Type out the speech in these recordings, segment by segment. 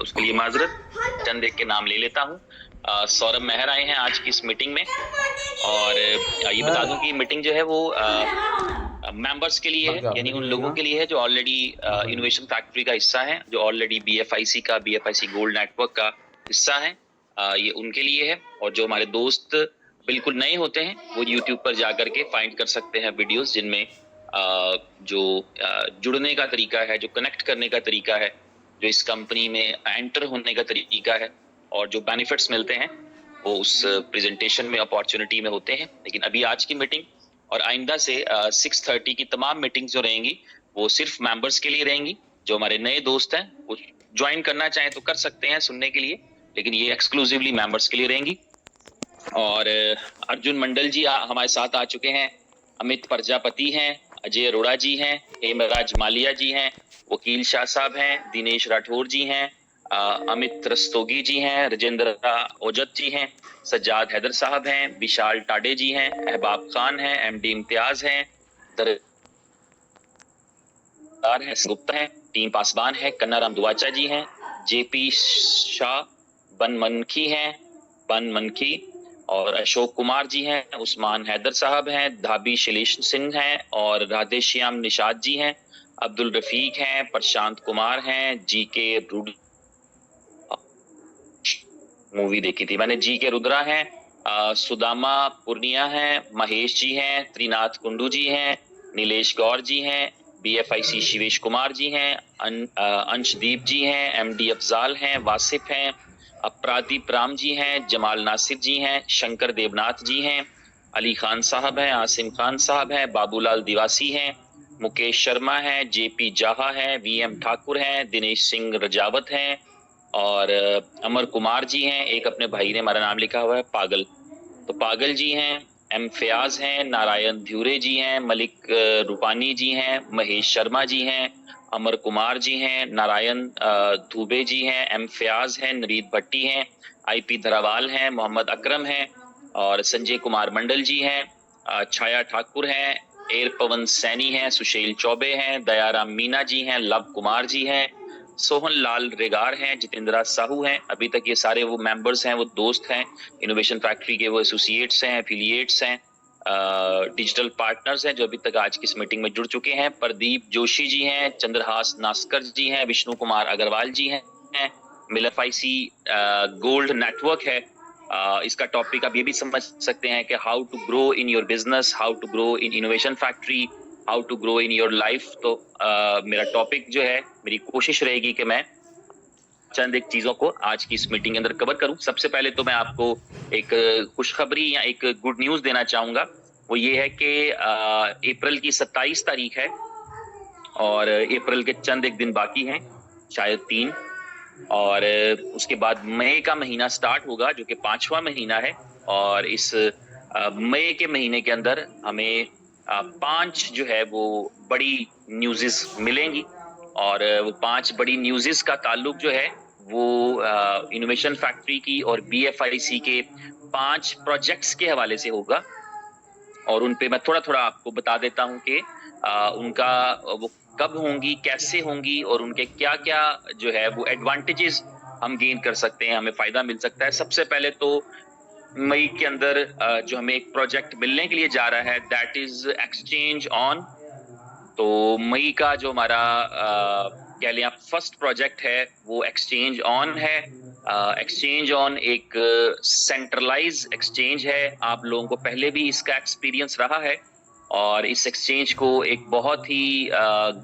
उसके लिए माजरत। चंद एक के नाम ले लेता हूँ। सौरभ मेहर आए हैं आज की इस मीटिंग में। और ये बता दूं कि मीटिंग जो है वो मेंबर्स के लिए है, यानी उन लोगों के लिए है जो ऑलरेडी इनोवेशन फैक्ट्री का हिस्सा है, जो ऑलरेडी बीएफआईसी गोल्ड नेटवर्क का हिस्सा है। ये उनके लिए है। और जो हमारे दोस्त बिल्कुल नए होते हैं वो यूट्यूब पर जाकर के फाइंड कर सकते हैं वीडियोस, जिनमें जो जुड़ने का तरीका है, जो कनेक्ट करने का तरीका है, जो इस कंपनी में एंटर होने का तरीका है, और जो बेनिफिट्स मिलते हैं वो उस प्रेजेंटेशन में, अपॉर्चुनिटी में होते हैं। लेकिन अभी आज की मीटिंग और आइंदा से 6:30 की तमाम मीटिंग्स जो रहेंगी वो सिर्फ मेंबर्स के लिए रहेंगी। जो हमारे नए दोस्त हैं वो ज्वाइन करना चाहें तो कर सकते हैं सुनने के लिए, लेकिन ये एक्सक्लूसिवली मेंबर्स के लिए रहेंगी। और अर्जुन मंडल जी हमारे साथ आ चुके हैं, अमित प्रजापति हैं, अजय अरोड़ा जी हैं, हेमराज मालिया जी हैं, वकील शाह साहब हैं, दिनेश राठौर जी हैं, अमित रस्तोगी जी हैं, राजेंद्र ओजत जी हैं, सज्जाद हैदर साहब हैं, विशाल टाडे जी हैं, अहबाब खान हैं, एमडी इम्तियाज हैं, गुप्ता हैं, टीम पासवान है, कन्नाराम दुआचा जी हैं, जेपी शाह बनमनखी और अशोक कुमार जी हैं, उस्मान हैदर साहब हैं, धाबी शैलेश सिंह हैं और राधेश्याम निषाद जी हैं, अब्दुल रफीक हैं, प्रशांत कुमार हैं, जीके मूवी देखी थी मैंने, जीके रुद्रा हैं, सुदामा पूर्णिया हैं, महेश जी हैं, त्रिनाथ कुंडू जी हैं, नीलेश गौर जी हैं, बीएफआईसी शिवेश कुमार जी हैं, अंशदीप जी हैं, एमडी अफजाल हैं, वासिफ हैं, अपरादीप राम जी हैं, जमाल नासिर जी हैं, शंकर देवनाथ जी हैं, अली खान साहब हैं, आसिम खान साहब हैं, बाबूलाल दिवासी हैं, मुकेश शर्मा हैं, जेपी जाहा हैं, वीएम ठाकुर हैं, दिनेश सिंह रजावत हैं और अमर कुमार जी हैं। एक अपने भाई ने हमारा नाम लिखा हुआ है पागल, तो पागल जी हैं, एम फयाज हैं, नारायण ध्यूरे जी हैं, मलिक रूपानी जी हैं, महेश शर्मा जी हैं, अमर कुमार जी हैं, नारायण धुबे जी हैं, एम फयाज हैं, नवीद भट्टी हैं, आईपी धरावाल हैं, मोहम्मद अकरम हैं और संजय कुमार मंडल जी हैं, छाया ठाकुर हैं, एर पवन सैनी हैं, सुशील चौबे हैं, दयाराम मीना जी हैं, लव कुमार जी हैं, सोहन लाल रेगार हैं, जितेंद्रा साहू हैं। अभी तक ये सारे वो मेंबर्स हैं, वो दोस्त हैं, इनोवेशन फैक्ट्री के वो एसोसिएट्स हैं, एफिलिएट्स हैं, डिजिटल पार्टनर्स हैं जो अभी तक आज की इस मीटिंग में जुड़ चुके हैं। प्रदीप जोशी जी हैं, चंद्रहास नास्कर जी हैं, विष्णु कुमार अग्रवाल जी हैं, मिलफआईसी गोल्ड नेटवर्क है। इसका टॉपिक आप ये भी समझ सकते हैं कि how to grow in your business, how to grow in innovation factory, how to grow in your life. तो मेरा टॉपिक जो है, मेरी कोशिश रहेगी कि मैं चंद एक चीजों को आज की इस मीटिंग के अंदर कवर करूं। सबसे पहले तो मैं आपको एक खुशखबरी या एक गुड न्यूज देना चाहूंगा। वो ये है कि अप्रैल की 27 तारीख है और अप्रैल के चंद एक दिन बाकी हैं, शायद 3, और उसके बाद मई का महीना स्टार्ट होगा जो कि 5वां महीना है। और इस मई के महीने के अंदर हमें 5 जो है वो बड़ी न्यूज़ेस मिलेंगी और वो 5 बड़ी न्यूज़ेस का ताल्लुक जो है वो इनोवेशन फैक्ट्री की और बीएफआईसी के 5 प्रोजेक्ट्स के हवाले से होगा। और उन पे मैं थोड़ा थोड़ा आपको बता देता हूं कि उनका वो कब होंगी, कैसे होंगी और उनके क्या क्या जो है वो एडवांटेजेस हम गेन कर सकते हैं, हमें फायदा मिल सकता है। सबसे पहले तो मई के अंदर जो हमें एक प्रोजेक्ट मिलने के लिए जा रहा है, दैट इज एक्सचेंज ऑन। तो मई का जो हमारा कह लें आप फर्स्ट प्रोजेक्ट है वो एक्सचेंज ऑन है। एक्सचेंज ऑन एक सेंट्रलाइज एक्सचेंज है, आप लोगों को पहले भी इसका एक्सपीरियंस रहा है और इस एक्सचेंज को एक बहुत ही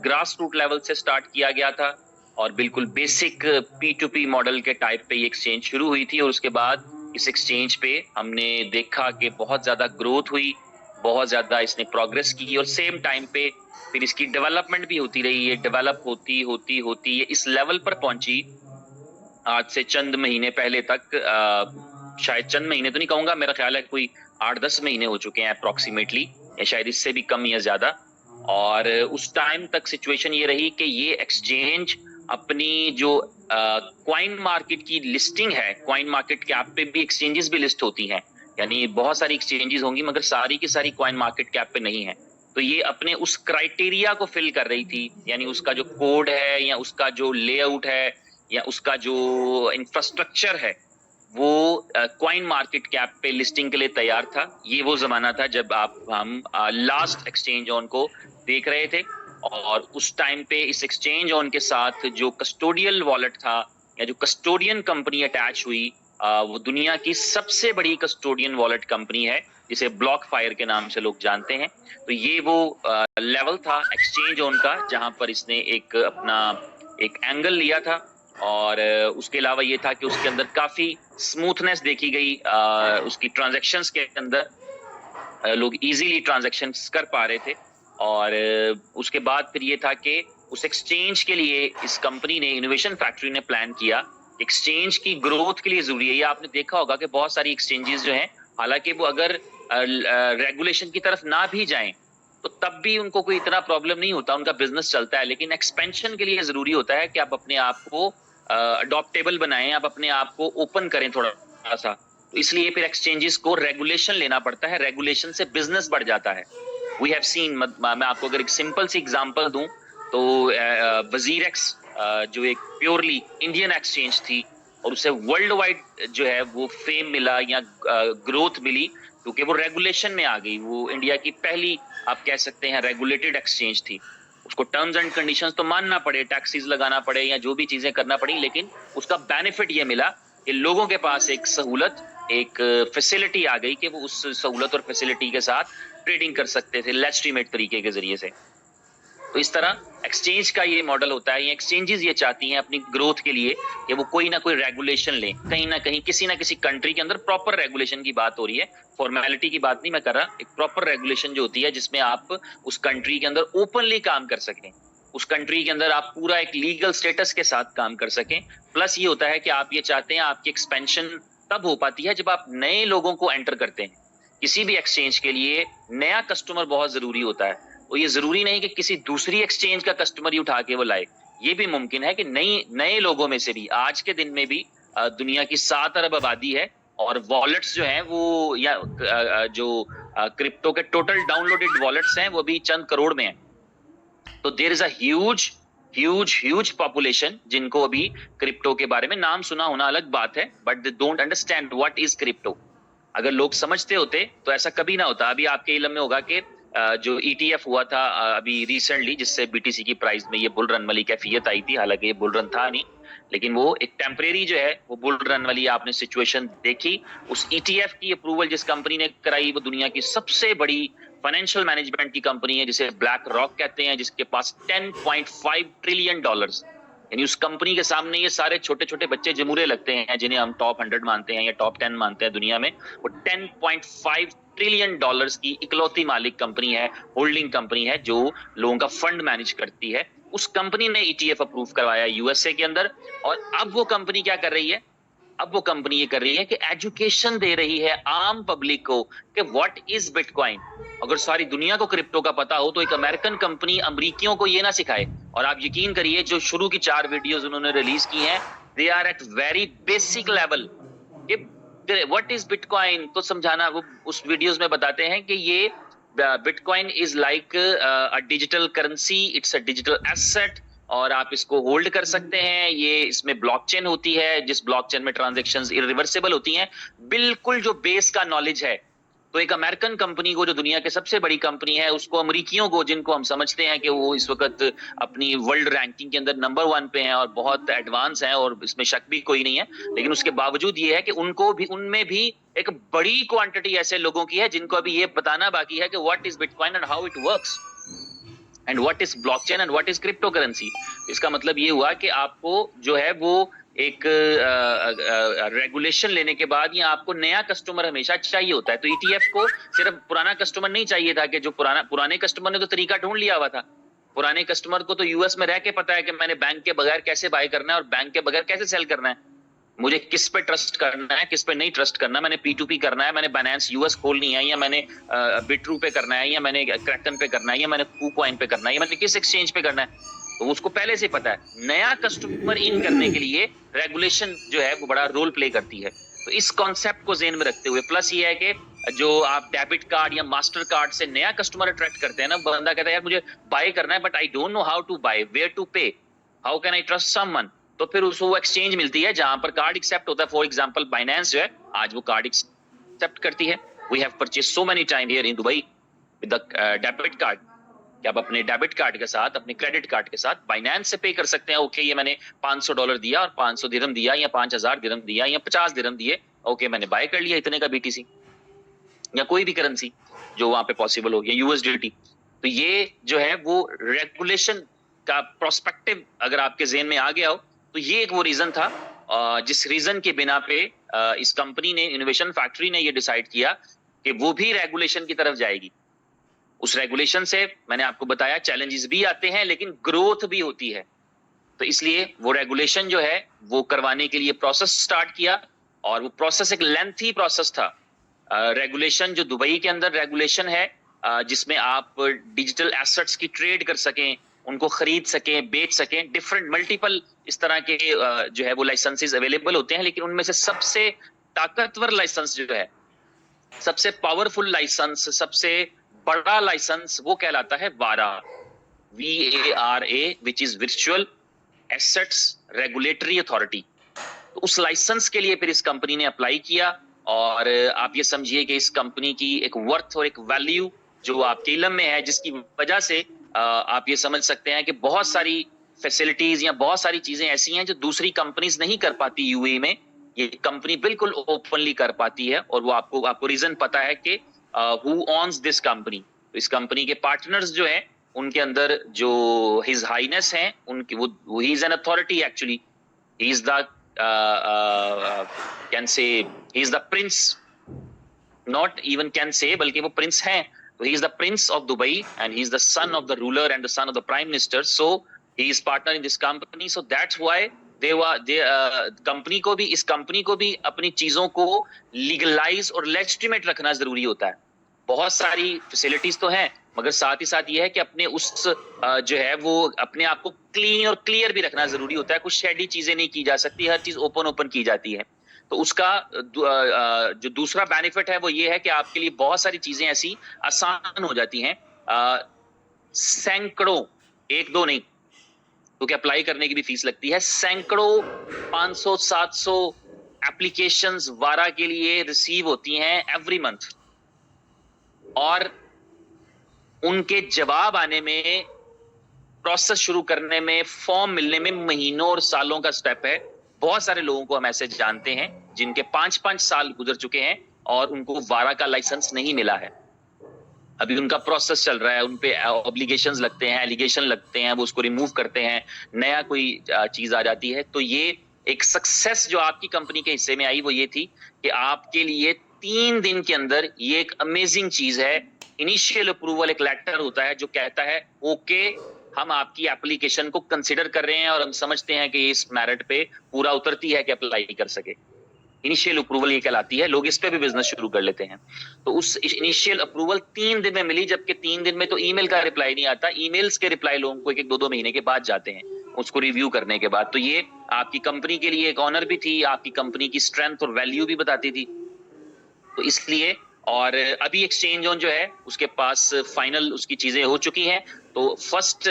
ग्रास रूट लेवल से स्टार्ट किया गया था और बिल्कुल बेसिक P2P मॉडल के टाइप पे ये एक्सचेंज शुरू हुई थी। और उसके बाद इस एक्सचेंज पे हमने देखा कि बहुत ज्यादा ग्रोथ हुई, बहुत ज्यादा इसने प्रोग्रेस की और सेम टाइम पे फिर इसकी डेवलपमेंट भी होती रही। ये डेवलप होती होती होती ये इस लेवल पर पहुंची आज से चंद महीने पहले तक, शायद चंद महीने तो नहीं कहूंगा, मेरा ख्याल है कोई 8-10 महीने हो चुके हैं अप्रोक्सीमेटली, या शायद इससे भी कम या ज्यादा। और उस टाइम तक सिचुएशन ये रही कि ये एक्सचेंज अपनी जो क्वाइन मार्केट की लिस्टिंग है, क्वाइन मार्केट कैप पे भी एक्सचेंजेस भी लिस्ट होती हैं, यानी बहुत सारी एक्सचेंजेस होंगी मगर सारी की सारी क्वाइन मार्केट कैप पे नहीं है। तो ये अपने उस क्राइटेरिया को फिल कर रही थी, यानी उसका जो कोड है या उसका जो लेआउट है या उसका जो इंफ्रास्ट्रक्चर है वो कॉइन मार्केट कैप पे लिस्टिंग के लिए तैयार था। ये वो जमाना था जब हम लास्ट एक्सचेंज ऑन को देख रहे थे, और उस टाइम पे इस एक्सचेंज ऑन के साथ जो कस्टोडियल वॉलेट था या जो कस्टोडियन कंपनी अटैच हुई, वो दुनिया की सबसे बड़ी कस्टोडियन वॉलेट कंपनी है, जिसे ब्लॉक फायर के नाम से लोग जानते हैं। तो ये वो लेवल था एक्सचेंज ऑन का जहां पर इसने एक अपना एक एंगल लिया था, और उसके अलावा ये था कि उसके अंदर काफी स्मूथनेस देखी गई। उसकी ट्रांजैक्शंस के अंदर लोग इजीली ट्रांजैक्शंस कर पा रहे थे। और उसके बाद फिर ये था कि उस एक्सचेंज के लिए इस कंपनी ने, इनोवेशन फैक्ट्री ने प्लान किया, एक्सचेंज की ग्रोथ के लिए जरूरी है। ये आपने देखा होगा कि बहुत सारी एक्सचेंजेस जो हैं, हालांकि वो अगर रेगुलेशन की तरफ ना भी जाएं तो तब भी उनको कोई इतना प्रॉब्लम नहीं होता, उनका बिजनेस चलता है। लेकिन एक्सपेंशन के लिए जरूरी होता है कि आप अपने आप को अडॉप्टेबल बनाएं, आप अपने आप को ओपन करें थोड़ा सा। तो इसलिए फिर एक्सचेंजेस को रेगुलेशन लेना पड़ता है, रेगुलेशन से बिजनेस बढ़ जाता है। वी हैव सीन, मैं आपको अगर एक सिंपल सी एग्जांपल दूं तो वजीरेक्स जो एक प्योरली इंडियन एक्सचेंज थी, और उसे वर्ल्ड वाइड जो है वो फेम मिला या ग्रोथ मिली, क्योंकि वो रेगुलेशन में आ गई। वो इंडिया की पहली, आप कह सकते हैं, रेगुलेटेड एक्सचेंज थी। उसको टर्म्स एंड कंडीशंस तो मानना पड़े, टैक्सेस लगाना पड़े या जो भी चीजें करना पड़ी, लेकिन उसका बेनिफिट ये मिला कि लोगों के पास एक सहूलत, एक फैसिलिटी आ गई कि वो उस सहूलत और फैसिलिटी के साथ ट्रेडिंग कर सकते थे लेजिटिमेट तरीके के जरिए से। तो इस तरह एक्सचेंज का ये मॉडल होता है। ये एक्सचेंजेस ये चाहती हैं अपनी ग्रोथ के लिए कि वो कोई ना कोई रेगुलेशन लें, कहीं ना कहीं किसी ना किसी कंट्री के अंदर प्रॉपर रेगुलेशन की बात हो रही है, फॉर्मेलिटी की बात नहीं मैं कर रहा। एक प्रॉपर रेगुलेशन जो होती है जिसमें आप उस कंट्री के अंदर ओपनली काम कर सकें, उस कंट्री के अंदर आप पूरा एक लीगल स्टेटस के साथ काम कर सकें। प्लस ये होता है कि आप ये चाहते हैं, आपकी एक्सपेंशन तब हो पाती है जब आप नए लोगों को एंटर करते हैं। किसी भी एक्सचेंज के लिए नया कस्टमर बहुत जरूरी होता है। तो ये जरूरी नहीं कि किसी दूसरी एक्सचेंज का कस्टमर ही उठा के वो लाए, ये भी मुमकिन है कि नए लोगों में से भी, आज के दिन में भी दुनिया की 7 अरब आबादी है, और वॉलेट्स जो हैं वो, या जो क्रिप्टो के टोटल डाउनलोडेड वॉलेट्स हैं वो भी चंद करोड़ में हैं। तो there is a huge huge huge population जिनको अभी क्रिप्टो के बारे में नाम सुना होना अलग बात है, but they don't understand what is crypto. अगर लोग समझते होते तो ऐसा कभी ना होता। अभी आपके इल्म में होगा कि जो ETF हुआ था अभी रिसेंटली, जिससे BTC की प्राइस में ये बुल रन वाली कैफियत आई थी, हालांकि ये बुल रन था नहीं, लेकिन वो एक टेम्परेरी जो है वो बुल रन वाली आपने सिचुएशन देखी। उस ETF की अप्रूवल जिस कंपनी ने कराई, वो दुनिया की सबसे बड़ी फाइनेंशियल मैनेजमेंट की कंपनी है, जिसे ब्लैक रॉक कहते हैं, जिसके पास $10.5 ट्रिलियन, यानी उस कंपनी के सामने ये सारे छोटे छोटे बच्चे जमूरे लगते हैं जिन्हें हम टॉप 100 मानते हैं या टॉप 10 मानते हैं दुनिया में। वो $10.5 ट्रिलियन की इकलौती मालिक कंपनी है, होल्डिंग कंपनी है, जो लोगों का फंड मैनेज करती है। उस कंपनी ने ETF अप्रूव करवाया USA के अंदर। और अब वो कंपनी क्या कर रही है? अब वो कंपनी ये कर रही है कि एजुकेशन दे रही है आम पब्लिक को कि व्हाट इज बिटकॉइन। अगर सारी दुनिया को क्रिप्टो का पता हो तो एक अमेरिकन कंपनी अमेरिकियों को ये ना सिखाए। और आप यकीन करिए, जो शुरू की 4 वीडियोस उन्होंने रिलीज की हैं, they are at very basic level. What is bitcoin तो समझाना, वो उस वीडियोस में बताते हैं कि ये bitcoin is like a digital currency, it's a digital asset, और आप इसको होल्ड कर सकते हैं। ये इसमें ब्लॉकचेन होती है, जिस ब्लॉकचेन में ट्रांजैक्शंस इरिवर्सिबल होती हैं, बिल्कुल जो बेस का नॉलेज है। तो एक अमेरिकन कंपनी को, जो दुनिया के सबसे बड़ी कंपनी है, उसको अमेरिकियों को, जिनको हम समझते हैं कि वो इस वक्त अपनी वर्ल्ड रैंकिंग के अंदर नंबर 1 पे हैं और बहुत एडवांस हैं, और इसमें शक भी कोई नहीं है, लेकिन उसके बावजूद ये है कि उनको भी, उनमें भी एक बड़ी क्वांटिटी ऐसे लोगों की है जिनको अभी ये बताना बाकी है कि what is bitcoin and how it works, and what is blockchain and what is crypto currency. इसका मतलब ये हुआ कि आपको जो है वो एक रेगुलेशन लेने के बाद या आपको नया कस्टमर हमेशा चाहिए होता है। तो ETF को सिर्फ पुराना कस्टमर नहीं चाहिए था, कि जो पुराने कस्टमर ने तो तरीका ढूंढ लिया हुआ था। पुराने कस्टमर को तो US में रह के पता है कि मैंने बैंक के बगैर कैसे बाय करना है और बैंक के बगैर कैसे सेल करना है, मुझे किस पे ट्रस्ट करना है, किस पे नहीं ट्रस्ट करना, मैंने P2P करना है, मैंने बाइनेंस US खोलनी है, या मैंने बिट्रू पे करना है, या मैंने क्रैकन पे करना है, या मैंने KuCoin पे करना है, या मैंने किस एक्सचेंज पे करना है, तो उसको पहले से पता है। नया कस्टमर इन करने के लिए रेगुलेशन जो है वो बड़ा रोल प्ले करती है। तो इस कॉन्सेप्ट को ज़हन में रखते हुए, प्लस ये है कि जो आप डेबिट कार्ड या मास्टर कार्ड से नया कस्टमर अट्रैक्ट करते हैं ना, बंदा कहता है यार मुझे बाय करना है, but I don't know how to buy, where to pay, how can I trust someone. तो फिर उसको वो एक्सचेंज मिलती है जहां पर कार्ड एक्सेप्ट होता है। फॉर एग्जांपल बाइनेंस जो है आज वो कार्ड एक्सेप्ट करती है। We have purchase so many time here in Dubai with the debit card, कि आप अपने डेबिट कार्ड के साथ, अपने क्रेडिट कार्ड के साथ बाइनेंस से पे कर सकते हैं। ओके, ये मैंने $500 दिया और 500 दिरहम दिया या 5000 दिरहम दिया या 50 दिरहम दिए, ओके मैंने बाय कर लिया इतने का बीटीसी या कोई भी करेंसी जो वहां पे पॉसिबल हो, या यूएसडीटी। तो ये जो है वो रेगुलेशन का प्रोस्पेक्टिव अगर आपके जेहन में आ गया हो, तो ये एक वो रीजन था जिस रीजन के बिना पे इस कंपनी ने, इनोवेशन फैक्ट्री ने ये डिसाइड किया कि वो भी रेगुलेशन की तरफ जाएगी। उस रेगुलेशन से मैंने आपको बताया चैलेंजेस भी आते हैं लेकिन ग्रोथ भी होती है। तो इसलिए वो रेगुलेशन जो है वो करवाने के लिए प्रोसेस स्टार्ट किया, और वो प्रोसेस एक लेंथी प्रोसेस था। रेगुलेशन जो दुबई के अंदर रेगुलेशन है, जिसमें आप डिजिटल एसेट्स की ट्रेड कर सकें, उनको खरीद सकें, बेच सकें, डिफरेंट मल्टीपल इस तरह के जो है वो लाइसेंसेस अवेलेबल होते हैं। लेकिन उनमें से सबसे ताकतवर लाइसेंस जो है, सबसे पावरफुल लाइसेंस, सबसे बड़ा लाइसेंस वो कहलाता है वारा, VARA, which is virtual assets regulatory authority. तो उस लाइसेंस के लिए फिर इस कंपनी ने अप्लाई किया, और आप ये समझिए कि इस कंपनी की एक वर्थ और एक वैल्यू जो आपके इल्म में है, जिसकी वजह से आप ये समझ सकते हैं कि बहुत सारी फैसिलिटीज या बहुत सारी चीजें ऐसी हैं जो दूसरी कंपनीज नहीं कर पाती यूएई में, ये कंपनी बिल्कुल ओपनली कर पाती है। और वो आपको रीजन पता है कि हु ऑन्स दिस कंपनी। तो इस कंपनी के पार्टनर्स जो है उनके अंदर जो हिज हाइनेस हैं, उनकी वो he is an authority actually, he is the can say he is the Prince, not even can say, बल्कि वो प्रिंस हैं। तो he is the Prince of Dubai and he is the son of the ruler and the son of the prime minister, so he is partner in this company. So that's why company को भी, इस company को भी अपनी चीजों को legalise और legitimate रखना जरूरी होता है। बहुत सारी फैसिलिटीज तो हैं, मगर साथ ही साथ ये है कि अपने उस जो है वो अपने आप को क्लीन और क्लियर भी रखना जरूरी होता है। कुछ शेडी चीजें नहीं की जा सकती, हर चीज ओपन की जाती है। तो उसका जो दूसरा बेनिफिट है वो ये है कि आपके लिए बहुत सारी चीजें ऐसी आसान हो जाती हैं। सैकड़ों, एक दो नहीं, क्योंकि अप्लाई करने की भी फीस लगती है, सैकड़ों 500-700 एप्लीकेशंस वारा के लिए रिसीव होती हैं एवरी मंथ, और उनके जवाब आने में, प्रोसेस शुरू करने में, फॉर्म मिलने में महीनों और सालों का स्टेप है। बहुत सारे लोगों को हम ऐसे जानते हैं जिनके 5-5 साल गुजर चुके हैं और उनको वारा का लाइसेंस नहीं मिला है। अभी उनका प्रोसेस चल रहा है, उनपे ऑब्लिगेशंस लगते हैं, एलिगेशन लगते हैं, वो उसको रिमूव करते हैं, नया कोई चीज आ जाती है। तो ये एक सक्सेस जो आपकी कंपनी के हिस्से में आई वो ये थी कि आपके लिए 3 दिन के अंदर, ये एक अमेजिंग चीज है, इनिशियल अप्रूवल एक लेटर होता है जो कहता है ओके, हम आपकी एप्लीकेशन को कंसिडर कर रहे हैं और हम समझते हैं कि इस मेरिट पे पूरा उतरती है कि अप्लाई कर सके। इनिशियल अप्रूवल ये कहलाती है, लोग इस पे भी बिजनेस शुरू कर लेते हैं। तो उस इनिशियल अप्रूवल 3 दिन में मिली, जबकि 3 दिन में तो ईमेल का रिप्लाई नहीं आता, ईमेल्स के रिप्लाई लोगों को 1-2 महीने के बाद जाते हैं उसको रिव्यू करने के बाद। तो ये आपकी कंपनी के लिए एक ऑनर भी थी, आपकी कंपनी की स्ट्रेंथ और वैल्यू भी बताती थी। तो इसलिए, और अभी एक्सचेंज ऑन जो है उसके पास फाइनल उसकी चीजें हो चुकी हैं। तो फर्स्ट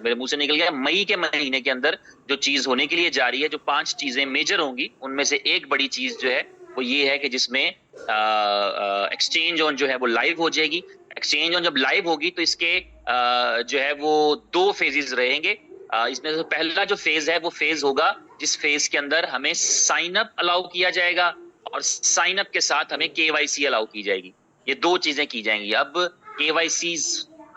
मेरे मुंह से निकल गया, मई के महीने के अंदर जो चीज होने के लिए जा रही है, जो 5 चीजें मेजर होंगी, उनमें से एक बड़ी चीज जो है वो ये है कि जिसमें एक्सचेंज ऑन जो है वो लाइव हो जाएगी। एक्सचेंज ऑन जब लाइव होगी तो इसके जो है वो 2 फेजेस रहेंगे। इसमें से पहला जो फेज है वो फेज होगा जिस फेज के अंदर हमें साइन अप अलाउ किया जाएगा, और साइन अप के साथ हमें केवाईसी अलाउ की जाएगी। ये 2 चीजें की जाएंगी। अब केवाईसी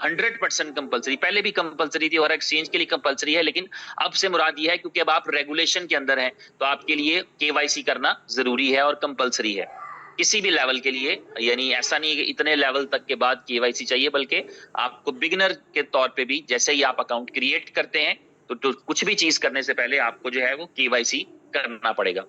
100% कंपलसरी, पहले भी कंपलसरी थी और एक्सचेंज के लिए कंपलसरी है, लेकिन अब से मुराद ये है क्योंकि अब आप रेगुलेशन के अंदर हैं तो आपके लिए केवाईसी करना जरूरी है और कंपलसरी है किसी भी लेवल के लिए। यानी ऐसा नहीं है कि इतने लेवल तक के बाद केवाईसी चाहिए, बल्कि आपको बिगिनर के तौर पे भी जैसे ही आप अकाउंट क्रिएट करते हैं तो कुछ भी चीज करने से पहले आपको जो है वो केवाईसी करना पड़ेगा।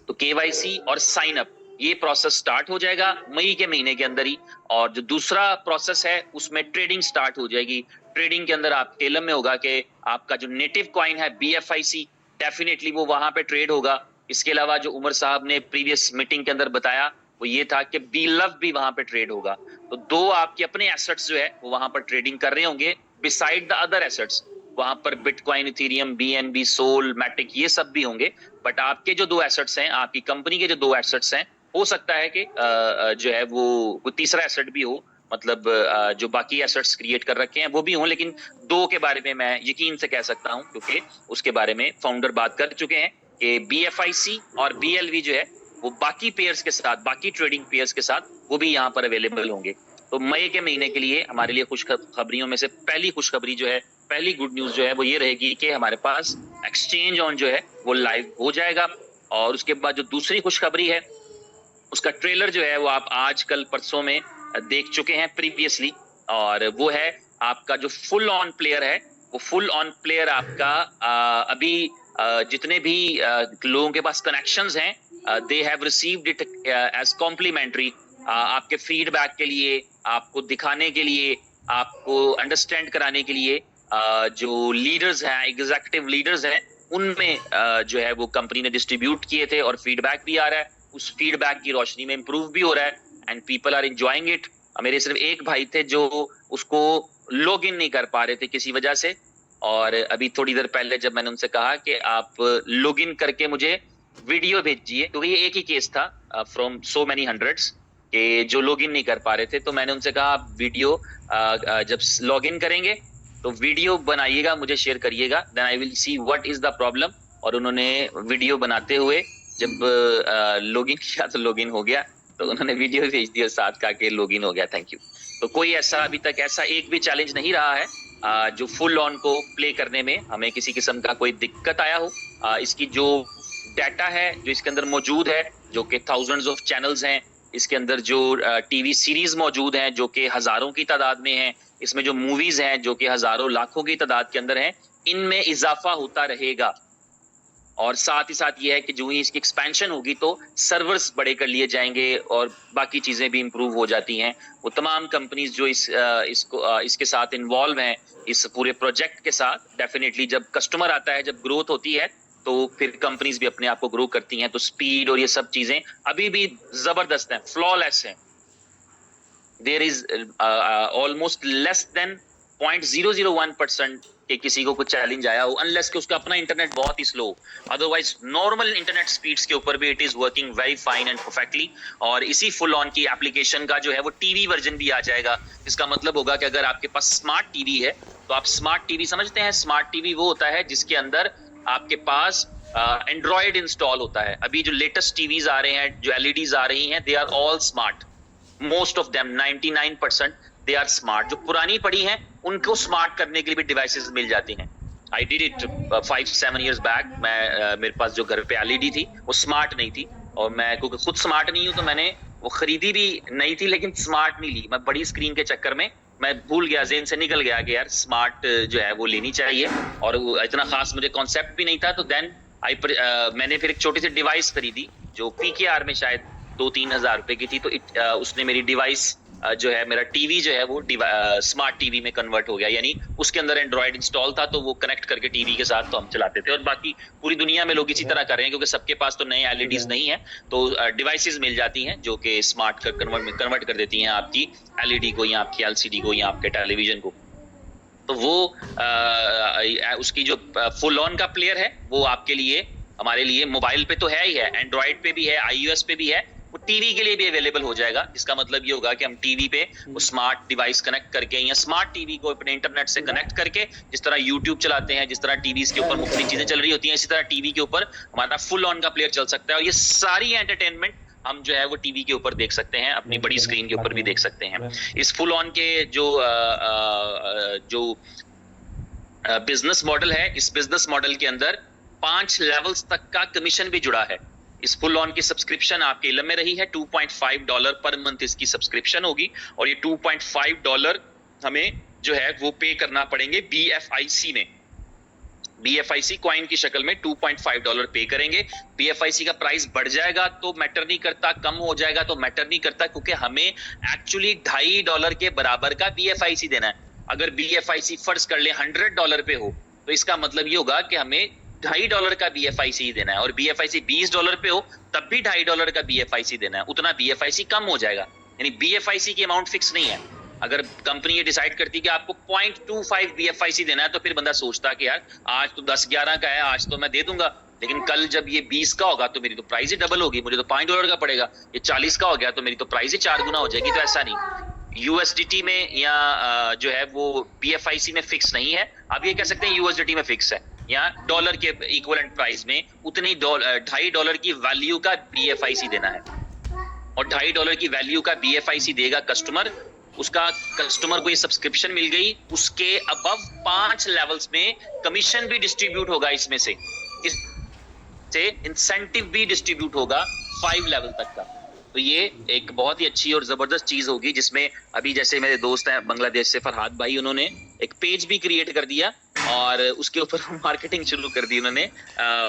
तो केवाईसी और साइन अप ये प्रोसेस स्टार्ट हो जाएगा मई के महीने के अंदर ही। और जो दूसरा प्रोसेस है उसमें ट्रेडिंग स्टार्ट हो जाएगी। ट्रेडिंग के अंदर आपके इल्म में होगा कि आपका जो नेटिव कॉइन है BFIC, डेफिनेटली वो वहां पे ट्रेड होगा। इसके अलावा जो उमर साहब ने प्रीवियस मीटिंग के अंदर बताया वो ये था कि BLOVE भी वहां पे ट्रेड होगा। तो 2 आपके अपने एसेट्स जो है वो वहां पर ट्रेडिंग कर रहे होंगे बिसाइड द अदर एसेट्स। वहां पर bitcoin, ethereum, BNB, Sol, Matic ये सब भी होंगे। बट आपके जो 2 एसेट्स हैं, आपकी कंपनी के जो 2 एसेट्स हैं, हो सकता है कि जो है वो कोई तीसरा एसेट भी हो, मतलब जो बाकी एसेट्स क्रिएट कर रखे हैं वो भी हों, लेकिन 2 के बारे में मैं यकीन से कह सकता हूं क्योंकि उसके बारे में फाउंडर बात कर चुके हैं कि बीएफआईसी और बीएलवी जो है वो बाकी पेयर्स के साथ, बाकी ट्रेडिंग पेयर्स के साथ वो भी यहाँ पर अवेलेबल होंगे। तो मई के महीने के लिए हमारे लिए खुशखबरियों में से पहली खुशखबरी जो है, पहली गुड न्यूज जो है वो ये रहेगी कि हमारे पास एक्सचेंज ऑन जो है वो लाइव हो जाएगा। और उसके बाद जो दूसरी खुशखबरी है उसका ट्रेलर जो है वो आप आज कल परसों में देख चुके हैं प्रीवियसली, और वो है आपका जो फुल ऑन प्लेयर है, वो फुल ऑन प्लेयर आपका अभी जितने भी लोगों के पास कनेक्शंस हैं, they have received it as complimentary, आपके फीडबैक के लिए, आपको दिखाने के लिए, आपको अंडरस्टैंड कराने के लिए, जो लीडर्स हैं, एग्जीक्यूटिव लीडर्स हैं, उनमें जो है वो कंपनी ने डिस्ट्रीब्यूट किए थे और फीडबैक भी आ रहा है। उस फीडबैक की रोशनी में इंप्रूव भी हो रहा है and people are enjoying it. मेरे सिर्फ एक भाई थे जो उसको लॉग इन नहीं कर पा रहे थे किसी वजह से, और अभी थोड़ी देर पहले जब मैंने उनसे कहा कि आप लॉग इन करके मुझे वीडियो भेजिए, क्योंकि ये एक ही केस था फ्रॉम सो मेनी हंड्रेड्स कि जो लॉग इन नहीं कर पा रहे थे, तो मैंने उनसे कहा आप वीडियो जब लॉग इन करेंगे तो वीडियो बनाइएगा, मुझे शेयर करिएगा, then I will see what is the problem. और उन्होंने वीडियो बनाते हुए जब लॉगिन किया तो लॉगिन हो गया, तो उन्होंने वीडियो भेज दिया साथ का के लॉगिन हो गया, थैंक यू। तो कोई ऐसा अभी तक ऐसा एक भी चैलेंज नहीं रहा है जो फुल ऑन को प्ले करने में हमें किसी किस्म का कोई दिक्कत आया हो। इसकी जो डाटा है जो इसके अंदर मौजूद है, जो कि थाउजेंड्स ऑफ चैनल्स हैं, इसके अंदर जो टीवी सीरीज मौजूद हैं जो कि हजारों की तादाद में हैं, इसमें जो मूवीज हैं जो कि हजारों लाखों की तादाद के अंदर हैं, इनमें इजाफा होता रहेगा। और साथ ही साथ ये है कि जो ही इसकी एक्सपेंशन होगी तो सर्वर्स बड़े कर लिए जाएंगे और बाकी चीजें भी इंप्रूव हो जाती हैं। वो तमाम कंपनीज जो इसके साथ इन्वॉल्व हैं इस पूरे प्रोजेक्ट के साथ, डेफिनेटली जब कस्टमर आता है, जब ग्रोथ होती है, तो फिर कंपनीज भी अपने आप को ग्रो करती हैं। तो स्पीड और ये सब चीजें अभी भी जबरदस्त हैं, फ्लॉलेस हैं। There is almost less than 0.001% कि किसी को कुछ चैलेंज आया हो, अनलेस कि उसका अपना इंटरनेट बहुत ही slow. Otherwise normal internet speeds के ऊपर भी it is working very fine and perfectly. और इसी फुल ऑन की एप्लीकेशन का जो है वो टीवी वर्जन भी आ जाएगा। इसका मतलब होगा कि अगर आपके पास स्मार्ट टीवी है तो आप स्मार्ट टीवी समझते हैं, स्मार्ट टीवी वो होता है जिसके अंदर आपके पास एंड्रॉयड इंस्टॉल होता है। अभी जो लेटेस्ट टीवीज आ रहे हैं, जो एलईडीज आ रही हैं, they are all smart, most of them 99% they are smart. जो पुरानी पड़ी हैं उनको स्मार्ट करने के लिए भी डिवाइसेस मिल जाती हैं। I did it 5-7 years back. मैं मेरे पास जो घर पे एलईडी थी वो स्मार्ट नहीं थी, और मैं क्योंकि खुद स्मार्ट नहीं हूं तो मैंने वो खरीदी भी नहीं थी, लेकिन स्मार्ट नहीं ली। मैं बड़ी स्क्रीन के चक्कर में मैं भूल गया, जेन से निकल गया कि यार स्मार्ट जो है वो लेनी चाहिए, और वो इतना खास मुझे कॉन्सेप्ट भी नहीं था। तो देन मैंने फिर एक छोटी सी डिवाइस खरीदी जो पीकेआर में शायद 2-3 हजार रुपए की थी। तो उसने मेरी डिवाइस जो है, मेरा टीवी जो है वो स्मार्ट टीवी में कन्वर्ट हो गया, यानी उसके अंदर एंड्रॉयड इंस्टॉल था, तो वो कनेक्ट करके टीवी के साथ तो हम चलाते थे। और बाकी पूरी दुनिया में लोग इसी तरह कर रहे हैं, क्योंकि सबके पास तो नए एलईडीज नहीं है, तो डिवाइसेस मिल जाती हैं जो कि स्मार्ट कन्वर्ट कर देती हैं आपकी एलईडी को या आपकी एलसीडी को या आपके टेलीविजन को। तो वो उसकी जो फुल ऑन का प्लेयर है वो आपके लिए, हमारे लिए मोबाइल पे तो है ही है, एंड्रॉयड पे भी है, आईओएस पे भी है, वो टीवी के लिए भी अवेलेबल हो जाएगा। इसका मतलब ये होगा कि हम टीवी पे वो स्मार्ट डिवाइस कनेक्ट करके या स्मार्ट टीवी को अपने इंटरनेट से कनेक्ट करके, जिस तरह यूट्यूब चलाते हैं, जिस तरह टीवी के ऊपर मुख्तलिफ चीजें चल रही होती हैं, इसी तरह टीवी के ऊपर हमारा फुल ऑन का प्लेयर चल सकता है। और ये सारी एंटरटेनमेंट हम जो है वो टीवी के ऊपर देख सकते हैं, अपनी बड़ी स्क्रीन के ऊपर भी देख सकते हैं। इस फुल ऑन के जो बिजनेस मॉडल है, इस बिजनेस मॉडल के अंदर 5 लेवल्स तक का कमीशन भी जुड़ा है। इस फुल ऑन की सब्सक्रिप्शन आपके इलम में रही है, $2.5 पर मंथ इसकी सब्सक्रिप्शन होगी, और ये $2.5 हमें जो है वो पे करना पड़ेंगे BFIC में। BFIC कॉइन की शक्ल में $2.5 पे करेंगे। BFIC का प्राइस बढ़ जाएगा तो मैटर नहीं करता, कम हो जाएगा तो मैटर नहीं करता, क्योंकि हमें एक्चुअली $2.5 के बराबर का BFIC देना है। अगर BFIC फर्ज कर ले $100 पे हो, तो इसका मतलब ये होगा कि हमें $2.5 का BFIC देना है, और BFIC $20 पे हो तब भी $2.5 का BFIC देना है। उतना BFIC कम हो जाएगा, यानी BFIC की अमाउंट फिक्स नहीं है। अगर कंपनी ये डिसाइड करती कि आपको 0.25 BFIC देना है, तो फिर बंदा सोचता कि यार आज तो 10-11 का है, आज तो मैं दे दूंगा, लेकिन कल जब ये 20 का होगा तो मेरी तो प्राइस ही डबल होगी, मुझे तो $5 का पड़ेगा। ये 40 का हो गया तो मेरी तो प्राइस ही 4 गुना हो जाएगी। तो ऐसा नहीं, यूएसडीटी में या जो है वो BFIC में फिक्स नहीं है। आप ये कह सकते हैं यूएसडीटी में फिक्स है, या डॉलर के इक्विवेलेंट प्राइस में उतनी $2.5 की वैल्यू का BFIC देना है, और $2.5 की वैल्यू का BFIC देगा कस्टमर। उसका कस्टमर को ये सब्सक्रिप्शन मिल गई, उसके अबव 5 लेवल्स में कमीशन भी डिस्ट्रीब्यूट होगा, इसमें से इंसेंटिव भी डिस्ट्रीब्यूट होगा 5 लेवल तक का। तो ये एक बहुत ही अच्छी और जबरदस्त चीज होगी, जिसमें अभी जैसे मेरे दोस्त हैं बांग्लादेश से फरहाद भाई, उन्होंने एक पेज भी क्रिएट कर दिया और उसके ऊपर मार्केटिंग शुरू कर दी उन्होंने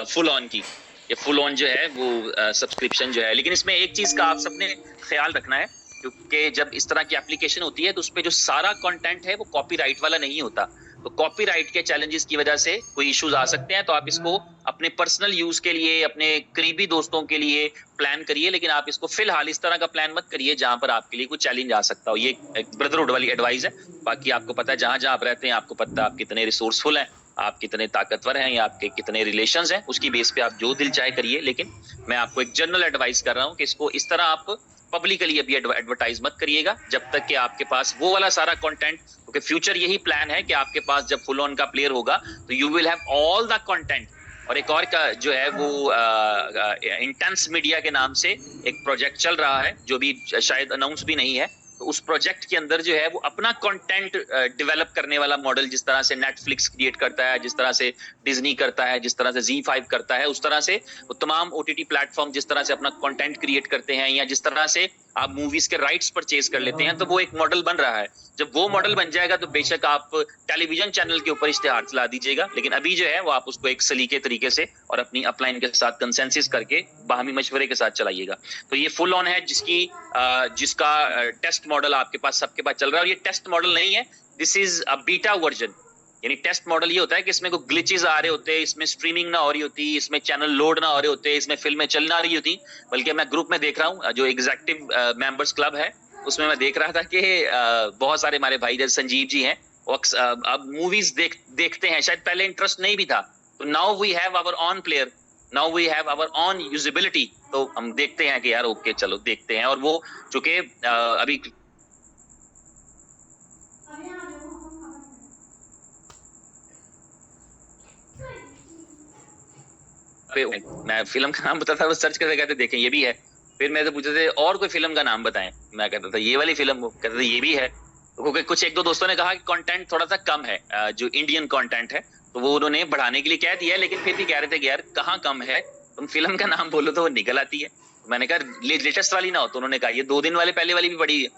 फुल ऑन की। ये फुल ऑन जो है वो सब्सक्रिप्शन जो है, लेकिन इसमें एक चीज का आप सबने ख्याल रखना है, क्योंकि जब इस तरह की एप्लीकेशन होती है तो उसपे जो सारा कंटेंट है वो कॉपीराइट वाला नहीं होता। तो कॉपीराइट के चैलेंजेस की वजह से कोई इश्यूज आ सकते हैं, तो आप इसको अपने पर्सनल यूज के लिए, अपने करीबी दोस्तों के लिए प्लान करिए, लेकिन आप इसको फिलहाल इस तरह का प्लान मत करिए जहां पर आपके लिए कोई चैलेंज आ सकता हो। ये एक ब्रदरहुड वाली एडवाइस है। बाकी आपको पता है जहां जहां आप रहते हैं, आपको पता है आप कितने रिसोर्सफुल हैं, आप कितने ताकतवर हैं, या आपके कितने रिलेशंस हैं, उसकी बेस पे आप जो दिल चाहे करिए। लेकिन मैं आपको एक जनरल एडवाइस कर रहा हूँ कि इसको इस तरह आप पब्लिकली अभी एडवर्टाइज मत करिएगा, जब तक कि आपके पास वो वाला सारा कंटेंट, क्योंकि फ्यूचर यही प्लान है कि आपके पास जब फुल ऑन का प्लेयर होगा तो you will have all the content. और एक और का जो है वो इंटेंस मीडिया के नाम से एक प्रोजेक्ट चल रहा है, जो भी शायद अनाउंस भी नहीं है। तो उस प्रोजेक्ट के अंदर जो है वो अपना कंटेंट डेवलप करने वाला मॉडल, जिस तरह से नेटफ्लिक्स क्रिएट करता है, जिस तरह से डिज्नी करता है, जिस तरह से Z5 करता है, उस तरह से वो तमाम OTT प्लेटफॉर्म जिस तरह से अपना कंटेंट क्रिएट करते हैं, या जिस तरह से आप मूवीज के राइट्स परचेज कर लेते हैं, तो वो एक मॉडल बन रहा है। जब वो मॉडल बन जाएगा तो बेशक आप टेलीविजन चैनल के ऊपर इश्तेहार चला दीजिएगा, लेकिन अभी जो है वो आप उसको एक सलीके तरीके से और अपनी अपलाइन के साथ कंसेंसस करके बाहमी मशवरे के साथ चलाइएगा। तो ये फुल ऑन है, जिसका टेस्ट मॉडल आपके पास सबके पास चल रहा है। और ये टेस्ट मॉडल नहीं है, this is a beta version. यानी टेस्ट मॉडल ये होता है कि इसमें कोई ग्लिचेस आ रहे होते हैं, इसमें स्ट्रीमिंग ना हो रही होती, इसमें चैनल लोड ना हो रहे होते, इसमें फिल्में चल ना रही होती। बल्कि मैं ग्रुप में देख रहा हूँ, जो एग्जीक्यूटिव मेंबर्स क्लब है, उसमें मैं देख रहा था कि बहुत सारे हमारे भाई जैसे संजीव जी हैं, वो अब मूवीज देखते हैं, शायद पहले इंटरेस्ट नहीं भी था। तो now we have our own player, now we have our own usability, तो हम देखते हैं कि यार ओके चलो देखते हैं। और वो चूंकि अभी मैं फिल्म का नाम बताता था, वो सर्च करके कहते देखें ये भी है। फिर मैं से पूछते थे और कोई फिल्म का नाम बताएं, मैं कहता था ये वाली फिल्म, वो कहते थे ये भी है। क्योंकि कुछ एक दो दोस्तों ने कहा कि कंटेंट थोड़ा सा कम है, जो इंडियन कंटेंट है, तो वो उन्होंने बढ़ाने के लिए कह दिया, लेकिन फिर भी कह रहे थे कि यार कहाँ कम है, तुम फिल्म का नाम बोलो तो वो निकल आती है। मैंने कहा लेटेस्ट वाली ना हो, तो उन्होंने कहा ये 2 दिन वाले पहले वाली भी बड़ी है।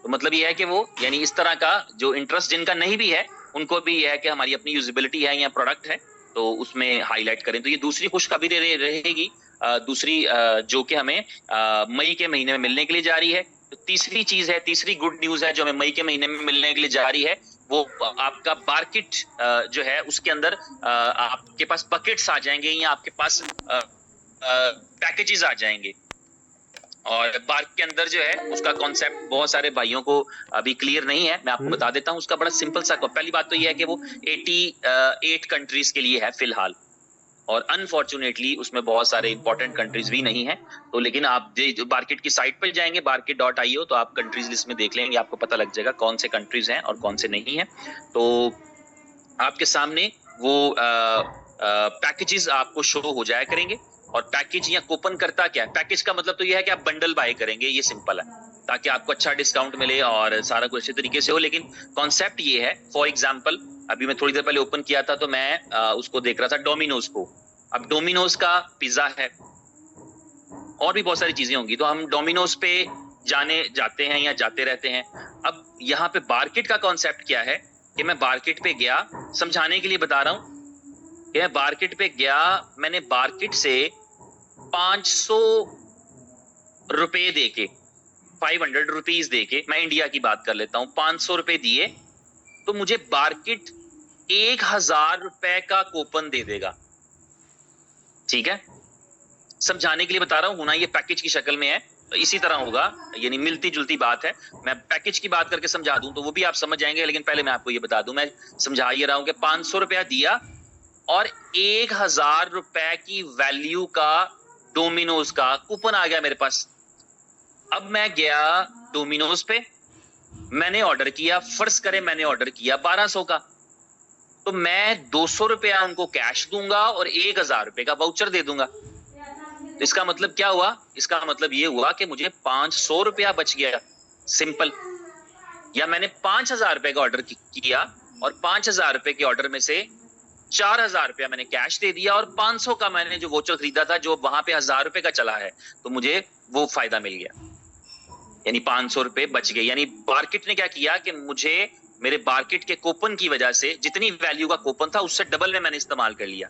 तो मतलब ये है कि वो यानी इस तरह का जो इंटरेस्ट जिनका नहीं भी है, उनको भी यह है कि हमारी अपनी यूजिबिलिटी है या प्रोडक्ट है, तो उसमें हाईलाइट करें। तो ये दूसरी खुशखबरी रहेगी, दूसरी जो कि हमें मई के महीने में मिलने के लिए जा रही है। तो तीसरी चीज है, तीसरी गुड न्यूज है जो हमें मई के महीने में मिलने के लिए जा रही है, वो आपका मार्केट जो है उसके अंदर आपके पास बकेट्स आ जाएंगे, या आपके पास पैकेजेस आ जाएंगे। और बार्क के अंदर जो है उसका कॉन्सेप्ट बहुत सारे भाइयों को अभी क्लियर नहीं है, मैं आपको बता देता हूं। उसका बड़ा सिंपल सा, पहली बात तो ये है कि वो 88 कंट्रीज के लिए है फिलहाल, और अनफॉर्चुनेटली उसमें बहुत सारे इंपॉर्टेंट कंट्रीज भी नहीं है। तो लेकिन आप जो मार्केट की साइट पर जाएंगे market.io, तो आप कंट्रीज लिस्ट में देख लेंगे, आपको पता लग जाएगा कौन से कंट्रीज हैं और कौन से नहीं है। तो आपके सामने वो पैकेजेस आपको शो हो जाया करेंगे। और पैकेज या कूपन करता क्या है, पैकेज का मतलब तो ये है कि आप बंडल बाय करेंगे, ये सिंपल है, ताकि आपको अच्छा डिस्काउंट मिले और सारा कुछ अच्छे तरीके से हो। लेकिन कॉन्सेप्ट ये है, फॉर एग्जांपल अभी मैं थोड़ी देर पहले ओपन किया था, तो मैं उसको देख रहा था डोमिनोज को। अब डोमिनोज का पिज्जा है और भी बहुत सारी चीजें होंगी, तो हम डोमिनोज पे जाते हैं या जाते रहते हैं। अब यहाँ पे मार्केट का कॉन्सेप्ट क्या है कि मैं मार्केट पे गया, समझाने के लिए बता रहा हूँ कि मैं मार्केट पे गया, मैंने मार्केट से 500 रुपए देके, 500 रुपीज देके, मैं इंडिया की बात कर लेता हूं, 500 रुपए दिए तो मुझे मार्केट 1000 रुपए का कूपन दे देगा। ठीक है, समझाने के लिए बता रहा हूं, होना ये पैकेज की शक्ल में है। तो इसी तरह होगा, यानी मिलती जुलती बात है। मैं पैकेज की बात करके समझा दूं तो वो भी आप समझ जाएंगे, लेकिन पहले मैं आपको ये बता दूं, मैं समझा ये रहा हूं कि 500 रुपया दिया और 1000 रुपए की वैल्यू का डोमिनोज का कूपन आ गया मेरे पास। अब मैं गया डोमिनोज पे, मैंने ऑर्डर किया, फर्ज करें मैंने ऑर्डर किया 1200 का, तो मैं 200 रुपया उनको कैश दूंगा और 1000 रुपए का वाउचर दे दूंगा। इसका मतलब क्या हुआ? इसका मतलब ये हुआ कि मुझे 500 रुपया बच गया, सिंपल। या मैंने 5000 रुपए का ऑर्डर किया और 5000 रुपए के ऑर्डर में से 4000 रुपया मैंने कैश दे दिया और 500 का मैंने जो वोचर खरीदा था जो वहां पे 1000 रुपए का चला है, तो मुझे वो फायदा मिल गया, यानी 500 रुपए बच गए। यानी मार्केट ने क्या किया कि मुझे मेरे मार्केट के कूपन की वजह से जितनी वैल्यू का कूपन था उससे डबल में मैंने इस्तेमाल कर लिया।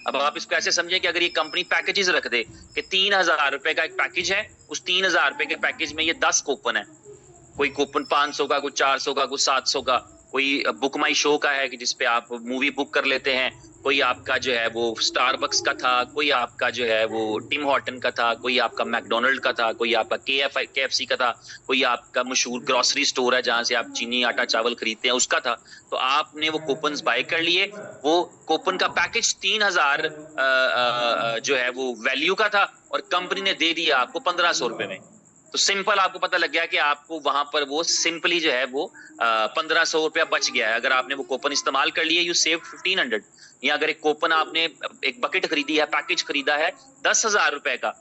अब आप इसको ऐसे समझे कि अगर ये कंपनी पैकेजेस रख दे कि 3000 रुपए का एक पैकेज है, उस 3000 रुपए के पैकेज में ये 10 कूपन है, कोई कूपन 500 का, कुछ 400 का, कुछ 700 का, कोई बुक माई शो का है कि जिसपे आप मूवी बुक कर लेते हैं, कोई आपका जो है वो स्टारबक्स का था, कोई आपका जो है वो टिम हॉर्टन का था, कोई आपका मैकडोनल्ड का था, कोई आपका केएफसी का था, कोई आपका मशहूर ग्रोसरी स्टोर है जहां से आप चीनी आटा चावल खरीदते हैं उसका था। तो आपने वो कूपन्स बाय कर लिए, वो कूपन का पैकेज 3000 जो है वो वैल्यू का था और कंपनी ने दे दिया आपको 1500 रुपए में। तो सिंपल आपको पता लग गया कि आपको वहां पर वो सिंपली जो है वो 1500 रुपया बच गया है। अगर आपने वो कूपन इस्तेमाल कर लिए, यू सेव 1500। या अगर एक कूपन आपने एक बकेट खरीदी है, पैकेज खरीदा है 10,000 रुपए का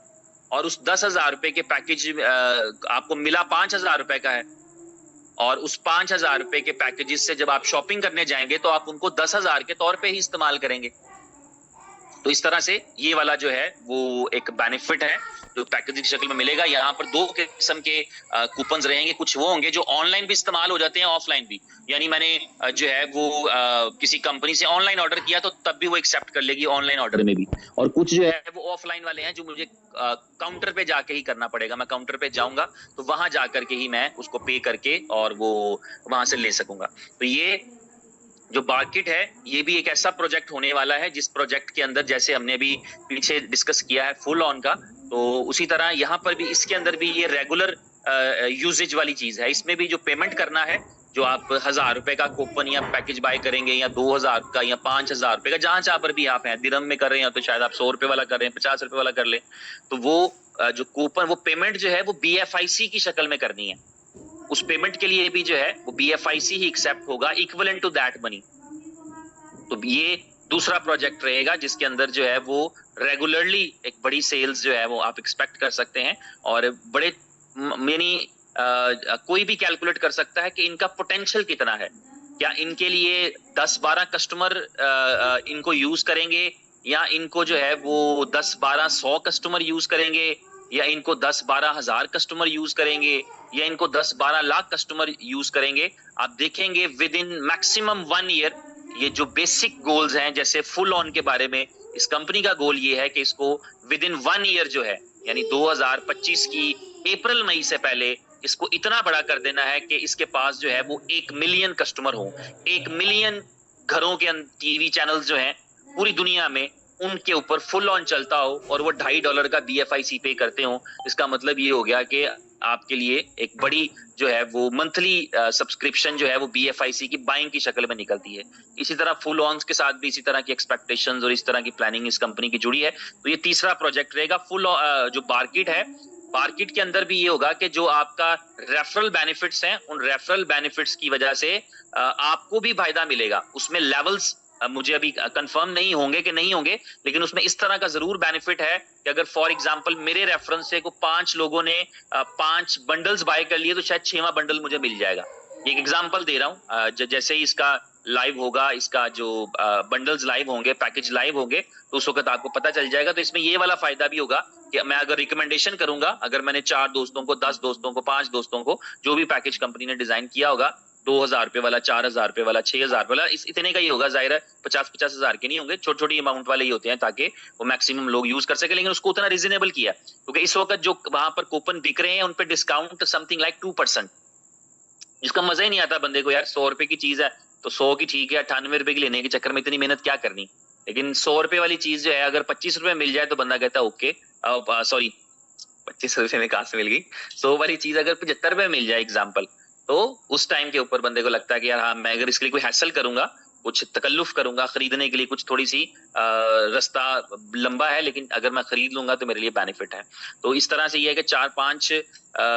और उस 10,000 रुपए के पैकेज आपको मिला 5,000 रुपए का है, और उस 5,000 रुपए के पैकेजेस से जब आप शॉपिंग करने जाएंगे तो आप उनको 10,000 के तौर पे ही इस्तेमाल करेंगे। तो इस तरह से ये वाला जो है वो एक बेनिफिट है जो पैकेजिंग की शक्ल में मिलेगा। यहाँ पर दो किस्म के कूपन्स रहेंगे, कुछ वो होंगे जो ऑनलाइन भी इस्तेमाल हो जाते हैं, ऑफलाइन भी। यानी मैंने जो है वो किसी कंपनी से ऑनलाइन ऑर्डर किया तो तब भी वो एक्सेप्ट कर लेगी ऑनलाइन ऑर्डर में भी, और कुछ जो है वो ऑफलाइन वाले हैं जो मुझे काउंटर पे जाके ही करना पड़ेगा। मैं काउंटर पे जाऊंगा तो वहां जाकर के ही मैं उसको पे करके और वो वहां से ले सकूंगा। तो ये जो मार्केट है ये भी एक ऐसा प्रोजेक्ट होने वाला है जिस प्रोजेक्ट के अंदर, जैसे हमने भी पीछे डिस्कस किया है फुल ऑन का, तो उसी तरह यहाँ पर भी इसके अंदर भी ये रेगुलर यूजेज वाली चीज है। इसमें भी जो पेमेंट करना है, जो आप 1000 रुपए का कूपन या पैकेज बाय करेंगे या 2000 का या 5000 रुपए का, जहां पर भी आप हैं, दिरहम में कर रहे हैं तो शायद आप 100 रुपए वाला कर रहे हैं, 50 रुपए वाला कर ले, तो वो जो कूपन, वो पेमेंट जो है वो BFIC की शक्ल में करनी है। उस पेमेंट के लिए भी जो है वो BFIC ही एक्सेप्ट होगा, इक्विवेलेंट टू दैट मनी। तो ये दूसरा प्रोजेक्ट रहेगा जिसके अंदर जो है वो रेगुलरली एक बड़ी सेल्स जो है वो आप एक्सपेक्ट कर सकते हैं, और बड़े मेनी कोई भी कैलकुलेट कर सकता है कि इनका पोटेंशियल कितना है। क्या इनके लिए 10-12 कस्टमर इनको यूज करेंगे, या इनको जो है वो 10-12-100 कस्टमर यूज करेंगे, या इनको 10-12 हजार कस्टमर यूज करेंगे, या इनको 10-12 लाख कस्टमर यूज करेंगे। आप देखेंगे विद इन मैक्सिमम 1 ईयर ये जो बेसिक गोल्स हैं, जैसे फुल ऑन के बारे में इस कंपनी का गोल ये है कि इसको विद इन 1 ईयर जो है, यानी 2025 की अप्रैल मई से पहले इसको इतना बड़ा कर देना है कि इसके पास जो है वो 1 मिलियन कस्टमर हो, 1 मिलियन घरों के टीवी चैनल्स जो हैं पूरी दुनिया में उनके ऊपर फुल ऑन चलता हो और वो $2.5 का BFIC पे करते हो। इसका मतलब ये हो गया कि आपके लिए एक बड़ी जो है वो मंथली सब्सक्रिप्शन जो है वो BFIC की बाइंग की शक्ल में निकलती है। इसी तरह फुल ऑन्स के साथ भी इसी तरह की एक्सपेक्टेशंस और इस तरह की प्लानिंग इस कंपनी की जुड़ी है। तो ये तीसरा प्रोजेक्ट रहेगा। फुल जो मार्केट है, मार्केट के अंदर भी ये होगा कि जो आपका रेफरल बेनिफिट्स हैं, उन रेफरल बेनिफिट्स की वजह से आपको भी फायदा मिलेगा। उसमें लेवल्स मुझे अभी कंफर्म नहीं होंगे कि नहीं होंगे, लेकिन उसमें इस तरह का जरूर बेनिफिट है कि अगर फॉर एग्जांपल मेरे रेफरेंस से को 5 लोगों ने 5 बंडल्स बाय कर लिए तो शायद 6वां बंडल मुझे मिल जाएगा। एक एग्जांपल दे रहा हूँ, जैसे ही इसका लाइव होगा, इसका जो बंडल्स लाइव होंगे, पैकेज लाइव होंगे, तो उस वक्त आपको पता चल जाएगा। तो इसमें ये वाला फायदा भी होगा कि मैं अगर रिकमेंडेशन करूंगा, अगर मैंने 4 दोस्तों को, 10 दोस्तों को, 5 दोस्तों को, जो भी पैकेज कंपनी ने डिजाइन किया होगा, 2000 रुपए वाला, 4000 रुपए वाला, 6000 वाला, इस इतने का ही होगा। जाहिर है 50-50 हजार के नहीं होंगे, छोटी छोटी अमाउंट वाले ही होते हैं ताकि वो मैक्सिमम लोग यूज कर सके। लेकिन उसको उतना रीजनेबल किया क्योंकि इस वक्त जो वहां पर कूपन बिक रहे हैं उन पे डिस्काउंट समथिंग लाइक 2%, जिसका मजा ही नहीं आता बंदे को। यार 100 रुपए की चीज है तो 100 की ठीक है, 98 रुपए की लेने के चक्कर में इतनी मेहनत क्या करनी। लेकिन 100 रुपए वाली चीज जो है अगर 25 रुपए मिल जाए तो बंदा कहता है ओके, सॉरी 2500 में कहाँ से मिल गई? 100 वाली चीज अगर 75 में मिल जाए एग्जाम्पल, तो उस टाइम के ऊपर बंदे को लगता है कि यार हाँ, मैं अगर इसके लिए कोई हैसल करूंगा, कुछ तकल्लुफ करूंगा खरीदने के लिए, कुछ थोड़ी सी रास्ता लंबा है, लेकिन अगर मैं खरीद लूंगा तो मेरे लिए बेनिफिट है। तो इस तरह से ये है कि 4-5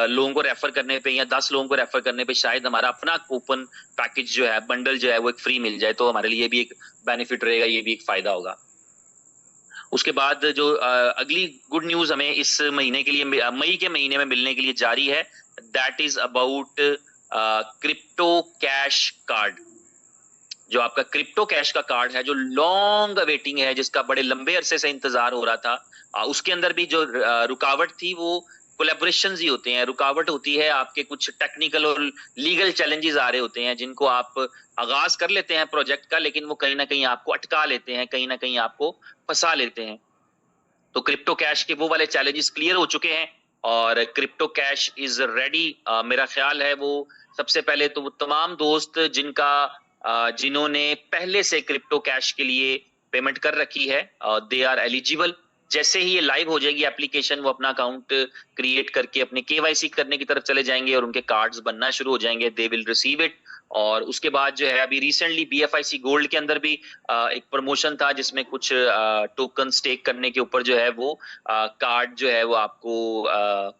लोगों को रेफर करने पे या 10 लोगों को रेफर करने पे शायद हमारा अपना कूपन पैकेज जो है, बंडल जो है वो एक फ्री मिल जाए, तो हमारे लिए भी एक बेनिफिट रहेगा, ये भी एक फायदा होगा। उसके बाद जो अगली गुड न्यूज हमें इस महीने के लिए, मई के महीने में मिलने के लिए जारी है, that is about crypto cash card. जो आपका क्रिप्टो कैश का कार्ड है, जो लॉन्ग अवेटिंग है, जिसका बड़े लंबे अरसे से इंतजार हो रहा था, उसके अंदर भी जो रुकावट थी वो कोलैबोरेशंस ही होते हैं। रुकावट होती है आपके कुछ टेक्निकल और लीगल चैलेंजेस आ रहे होते हैं, जिनको आप आगाज कर लेते हैं प्रोजेक्ट का, लेकिन वो कहीं ना कहीं आपको अटका लेते हैं, कहीं ना कहीं आपको फंसा लेते हैं। तो क्रिप्टो कैश के वो वाले चैलेंजेस क्लियर हो चुके हैं और क्रिप्टो कैश इज रेडी। मेरा ख्याल है वो सबसे पहले तो वो तमाम दोस्त जिन्होंने पहले से क्रिप्टो कैश के लिए पेमेंट कर रखी है, दे आर एलिजिबल। जैसे ही ये लाइव हो जाएगी एप्लीकेशन, वो अपना अकाउंट क्रिएट करके अपने केवाईसी करने की तरफ चले जाएंगे और उनके कार्ड्स बनना शुरू हो जाएंगे, दे विल रिसीव इट। और उसके बाद जो है, अभी रिसेंटली BFIC गोल्ड के अंदर भी एक प्रमोशन था, जिसमें कुछ टोकन स्टेक करने के ऊपर जो है वो कार्ड जो है वो आपको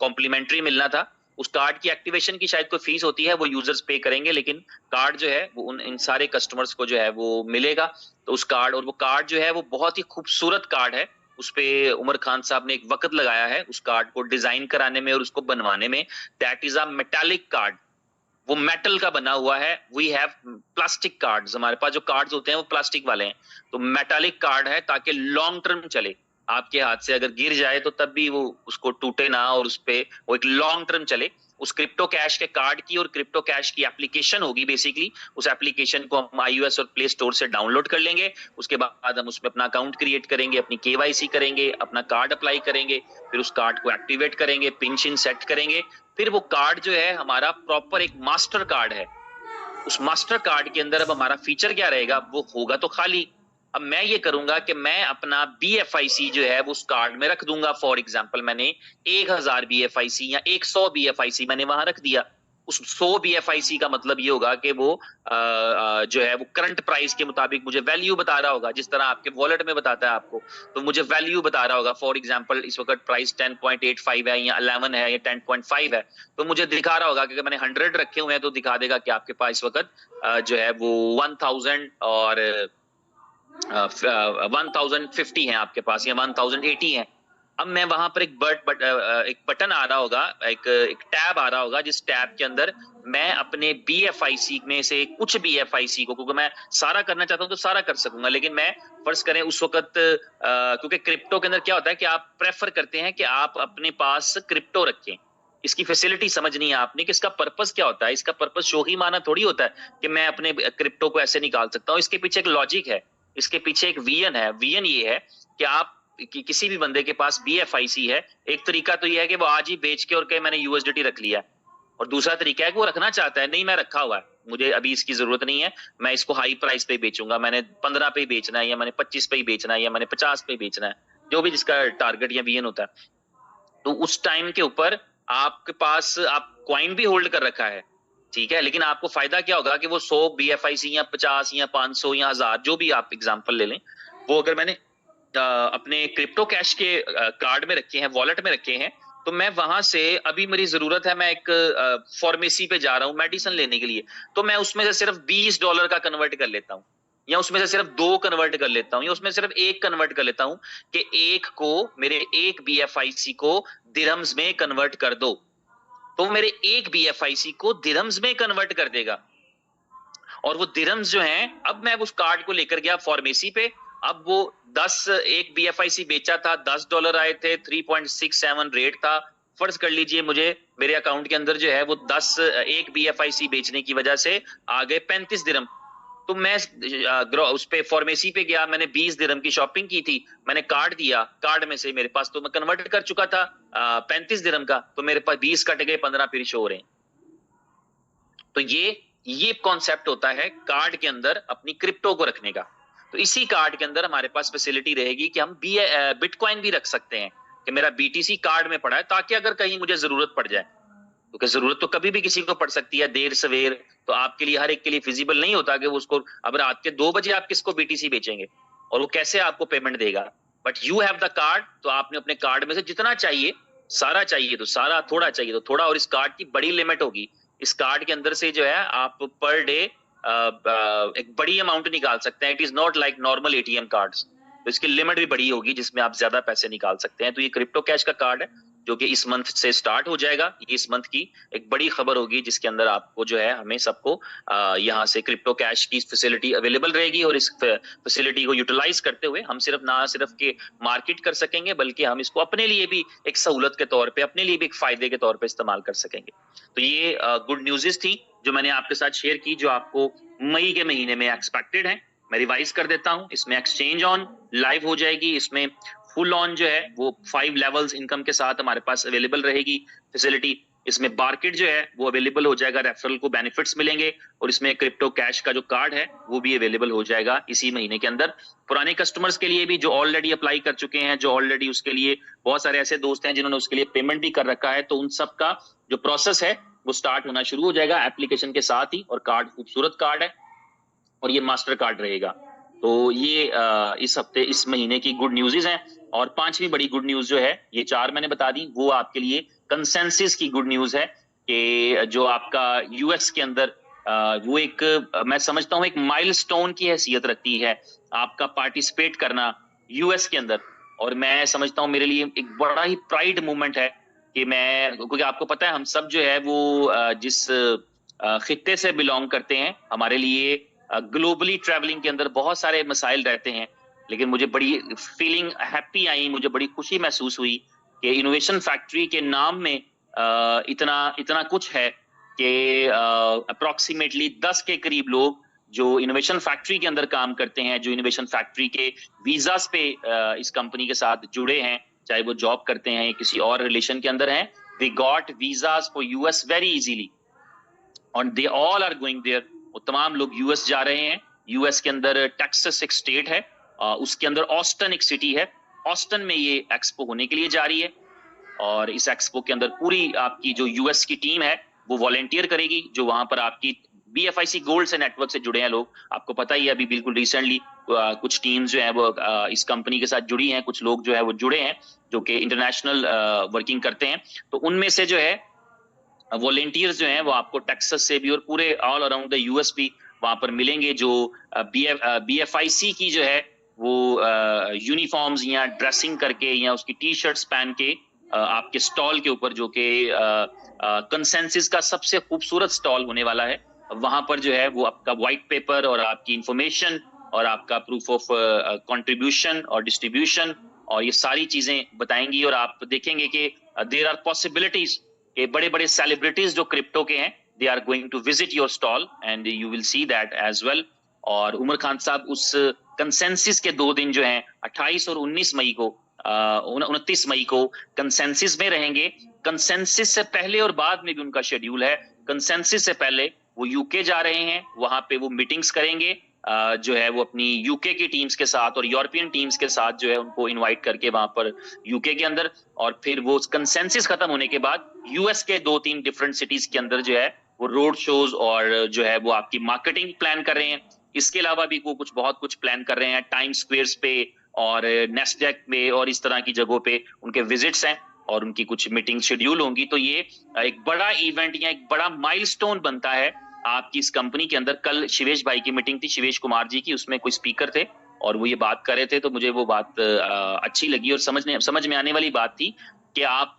कॉम्प्लीमेंट्री मिलना था। उस कार्ड की एक्टिवेशन की शायद कोई फीस होती है, वो यूजर्स पे करेंगे, लेकिन कार्ड जो है वो इन सारे कस्टमर्स को जो है वो मिलेगा। तो उस कार्ड, और वो कार्ड जो है वो बहुत ही खूबसूरत कार्ड है। उस पे उमर खान साहब ने एक वक्त लगाया है उस कार्ड को डिजाइन कराने में और उसको बनवाने में। That is a metallic card, वो मेटल का बना हुआ है। वी हैव प्लास्टिक कार्ड्स, हमारे पास जो कार्ड्स होते हैं वो प्लास्टिक वाले हैं, तो मेटालिक कार्ड है ताकि लॉन्ग टर्म चले। आपके हाथ से अगर गिर जाए तो तब भी वो उसको टूटे ना, और उस पे वो एक लॉन्ग टर्म चले। उस क्रिप्टो कैश के कार्ड की और क्रिप्टो कैश की एप्लीकेशन होगी बेसिकली। उस एप्लीकेशन को हम iOS और प्ले स्टोर से डाउनलोड कर लेंगे। उसके बाद हम उसमें अपना अकाउंट क्रिएट करेंगे, अपनी KYC करेंगे, अपना कार्ड अप्लाई करेंगे, फिर उस कार्ड को एक्टिवेट करेंगे, पिन शिन सेट करेंगे। फिर वो कार्ड जो है हमारा प्रॉपर एक मास्टर कार्ड है। उस मास्टर कार्ड के अंदर अब हमारा फीचर क्या रहेगा, वो होगा तो खाली। अब मैं ये करूंगा कि मैं अपना BFIC जो है वो उस कार्ड में रख दूंगा। फॉर एग्जांपल मैंने 1000 BFIC या 100 BFIC मैंने वहां रख दिया। उस 100 BFIC का मतलब ये होगा कि वो जो है वो करंट प्राइस के मुताबिक मुझे वैल्यू बता रहा होगा, जिस तरह आपके वॉलेट में बताता है आपको, तो मुझे वैल्यू बता रहा होगा। फॉर एग्जांपल इस वक्त प्राइस 10.85 है या 11 है या 10.5 है, तो मुझे दिखा रहा होगा कि अगर मैंने 100 रखे हुए हैं तो दिखा देगा कि आपके पास इस वक्त जो है वो 1000 और 1050 है आपके पास, या 1080 है। अब मैं वहां पर एक बटन आ रहा होगा, एक टैब आ रहा होगा, जिस टैब के अंदर मैं अपने BFIC में से कुछ BFIC को, क्योंकि मैं सारा करना चाहता हूं तो सारा कर सकूंगा, लेकिन मैं फर्ज करें उस वक्त, क्योंकि क्रिप्टो के अंदर क्या होता है कि आप प्रेफर करते हैं कि आप अपने पास क्रिप्टो रखें। इसकी फैसिलिटी समझनी है आपने कि इसका पर्पस क्या होता है। इसका पर्पस शोही माना थोड़ी होता है कि मैं अपने क्रिप्टो को ऐसे निकाल सकता हूँ। इसके पीछे एक लॉजिक है, इसके पीछे एक विजन है। विजन ये है कि आप किसी भी बंदे के पास BFIC है, एक तरीका तो ये है कि वो आज ही बेच के और कहे मैंने USDT रख लिया, और दूसरा तरीका है कि वो रखना चाहता है, नहीं मैं रखा हुआ है, मुझे अभी इसकी जरूरत नहीं है, मैं इसको हाई प्राइस पे बेचूंगा, मैंने 15 पे ही बेचना है, या मैंने 25 पे ही बेचना है, या मैंने 50 पे ही बेचना है, जो भी जिसका टारगेट या विजन होता है। तो उस टाइम के ऊपर आपके पास आप कॉइन भी होल्ड कर रखा है, ठीक है, लेकिन आपको फायदा क्या होगा कि वो 100 BFIC या 50 या 500 या 1000 जो भी आप एग्जांपल ले लें, वो अगर मैंने अपने क्रिप्टो कैश के कार्ड में रखे हैं, वॉलेट में रखे हैं, तो मैं वहां से, अभी मेरी जरूरत है, मैं एक फार्मेसी पे जा रहा हूँ मेडिसिन लेने के लिए, तो मैं उसमें से सिर्फ $20 का कन्वर्ट कर लेता हूँ, या उसमें से सिर्फ 2 कन्वर्ट कर लेता हूँ, या उसमें सिर्फ 1 कन्वर्ट कर लेता हूँ कि एक को, मेरे एक BFIC को दिरहम्स में कन्वर्ट कर दो, तो मेरे एक BFIC को दिरहम्स में कन्वर्ट कर देगा। और वो दिरहम्स जो हैं, अब मैं उस कार्ड को लेकर गया फार्मेसी पे, अब वो 10 एक BFIC बेचा था, $10 आए थे, 3.67 रेट था। फर्ज कर लीजिए मुझे मेरे अकाउंट के अंदर जो है वो 10 एक BFIC बेचने की वजह से आ गए 35 दिरहम। तो मैं उस पे फार्मेसी पे गया, मैंने 20 दिरहम की शॉपिंग की थी, मैंने कार्ड दिया, कार्ड में से मेरे पास तो मैं कन्वर्ट कर चुका था 35 दिरहम का, तो मेरे पास 20 कट गए, 15 फिर शो हो रहे हैं। तो ये कॉन्सेप्ट होता है कार्ड के अंदर अपनी क्रिप्टो को रखने का। तो इसी कार्ड के अंदर हमारे पास फैसिलिटी रहेगी कि हम बिटकॉइन भी रख सकते हैं। कि मेरा BTC कार्ड में पड़ा है, ताकि अगर कहीं मुझे जरूरत पड़ जाए, क्योंकि जरूरत तो कभी भी किसी को पड़ सकती है, देर सवेर, तो आपके लिए, हर एक के लिए फिजिबल नहीं होता कि वो उसको, अब रात के 2 बजे आप किसको BTC बेचेंगे और वो कैसे आपको पेमेंट देगा। But you have the card, तो आपने अपने कार्ड में से जितना चाहिए, सारा चाहिए तो सारा, थोड़ा चाहिए तो थोड़ा, और इस कार्ड की बड़ी लिमिट होगी। इस कार्ड के अंदर से जो है आप पर डे एक बड़ी अमाउंट निकाल सकते हैं। It is not like normal ATM cards, तो इसकी लिमिट भी बड़ी होगी जिसमें आप ज्यादा पैसे निकाल सकते हैं। तो ये क्रिप्टो कैश का कार्ड है जो कि इस मंथ से स्टार्ट हो जाएगा। ये इस मंथ की एक बड़ी खबर होगी जिसके अंदर आपको जो है, हमें सबको यहाँ से क्रिप्टो कैश की फैसिलिटी अवेलेबल रहेगी, और इस फैसिलिटी को यूटिलाइज करते हुए हम सिर्फ के मार्केट कर सकेंगे, बल्कि हम इसको अपने लिए भी एक सहूलत के तौर पे, अपने लिए भी एक फायदे के तौर पे इस्तेमाल कर सकेंगे। तो ये गुड न्यूज़ थी जो मैंने आपके साथ शेयर की, जो आपको मई के महीने में एक्सपेक्टेड है। मैं रिवाइज कर देता हूं, इसमें एक्सचेंज ऑन लाइव हो जाएगी, इसमें फुल ऑन जो है वो 5 लेवल्स इनकम के साथ हमारे पास अवेलेबल रहेगी फैसिलिटी। इसमें मार्केट जो है वो अवेलेबल हो जाएगा, रेफरल को बेनिफिट्स मिलेंगे, और इसमें क्रिप्टो कैश का जो कार्ड है वो भी अवेलेबल हो जाएगा इसी महीने के अंदर। पुराने कस्टमर्स के लिए भी, जो ऑलरेडी अप्लाई कर चुके हैं, जो ऑलरेडी उसके लिए, बहुत सारे ऐसे दोस्त हैं जिन्होंने उसके लिए पेमेंट भी कर रखा है, तो उन सब का जो प्रोसेस है वो स्टार्ट होना शुरू हो जाएगा एप्लीकेशन के साथ ही। और कार्ड खूबसूरत कार्ड है, और ये मास्टर कार्ड रहेगा। तो ये इस हफ्ते, इस महीने की गुड न्यूज़ हैं। और 5वीं बड़ी गुड न्यूज़ जो है, ये 4 मैंने बता दी, वो आपके लिए कंसेंसस की गुड न्यूज़ है कि जो आपका यूएस के अंदर वो एक, मैं समझता हूँ एक माइलस्टोन की हैसियत रखती है आपका पार्टिसिपेट करना यूएस के अंदर। और मैं समझता हूँ मेरे लिए एक बड़ा ही प्राइड मोमेंट है कि मैं, क्योंकि आपको पता है हम सब जो है वो जिस खित्ते से बिलोंग करते हैं, हमारे लिए ग्लोबली ट्रैवलिंग के अंदर बहुत सारे मसाइल रहते हैं। लेकिन मुझे बड़ी फीलिंग हैप्पी आई, मुझे बड़ी खुशी महसूस हुई कि इनोवेशन फैक्ट्री के नाम में इतना इतना कुछ है कि अप्रोक्सीमेटली 10 के करीब लोग जो इनोवेशन फैक्ट्री के अंदर काम करते हैं, जो इनोवेशन फैक्ट्री के वीजास पे इस कंपनी के साथ जुड़े हैं, चाहे वो जॉब करते हैं या किसी और रिलेशन के अंदर हैं, they got visas for US very easily, और they all are going there. वो तमाम लोग यूएस जा रहे हैं। यूएस के अंदर टेक्सास एक स्टेट है, उसके अंदर ऑस्टन एक सिटी है, ऑस्टन में ये एक्सपो होने के लिए जा रही है। और इस एक्सपो के अंदर पूरी आपकी जो यूएस की टीम है वो वॉलेंटियर करेगी, जो वहां पर आपकी BFIC गोल्ड से नेटवर्क से जुड़े हैं लोग। आपको पता ही है, अभी बिल्कुल रिसेंटली कुछ टीम्स जो है वो इस कंपनी के साथ जुड़ी हैं, कुछ लोग जो है वो जुड़े हैं जो कि इंटरनेशनल वर्किंग करते हैं। तो उनमें से जो है वॉलेंटियर्स जो हैं वो आपको टेक्सास से भी और पूरे ऑल अराउंड द यूएस भी वहां पर मिलेंगे, जो BFIC की जो है वो यूनिफॉर्म्स या ड्रेसिंग करके या उसकी T-शर्ट्स पहन के आपके स्टॉल के ऊपर, जो कि कंसेंसस का सबसे खूबसूरत स्टॉल होने वाला है, वहां पर जो है वो आपका व्हाइट पेपर और आपकी इंफॉर्मेशन और आपका प्रूफ ऑफ कंट्रीब्यूशन और डिस्ट्रीब्यूशन और ये सारी चीजें बताएंगी। और आप देखेंगे कि देयर आर पॉसिबिलिटीज कि बड़े बड़े सेलिब्रिटीज जो क्रिप्टो के हैं, they are going to visit your stall and you will see that as well. और उमर खान साहब उस कंसेंसस के 2 दिन जो हैं 28 और 19 मई को 29 मई को कंसेंसस में रहेंगे। कंसेंसस से पहले और बाद में भी उनका शेड्यूल है। कंसेंसस से पहले वो यूके जा रहे हैं, वहां पे वो मीटिंग्स करेंगे जो है वो अपनी यूके की टीम्स के साथ और यूरोपियन टीम्स के साथ जो है उनको इनवाइट करके वहां पर यूके के अंदर। और फिर वो कंसेंसस खत्म होने के बाद यूएस के 2-3 डिफरेंट सिटीज के अंदर जो है वो रोड शोज और जो है वो आपकी मार्केटिंग प्लान कर रहे हैं। इसके अलावा भी वो बहुत कुछ प्लान कर रहे हैं। टाइम स्क्वेयर्स पे और नेस्डेक में और इस तरह की जगहों पे उनके विजिट्स हैं और उनकी कुछ मीटिंग शेड्यूल होंगी। तो ये एक बड़ा इवेंट या एक बड़ा माइलस्टोन बनता है आपकी इस कंपनी के अंदर। कल शिवेश भाई की मीटिंग थी, शिवेश कुमार जी की, उसमें कोई स्पीकर थे और वो ये बात कर रहे थे, तो मुझे वो बात अच्छी लगी और समझ में आने वाली बात थी कि आप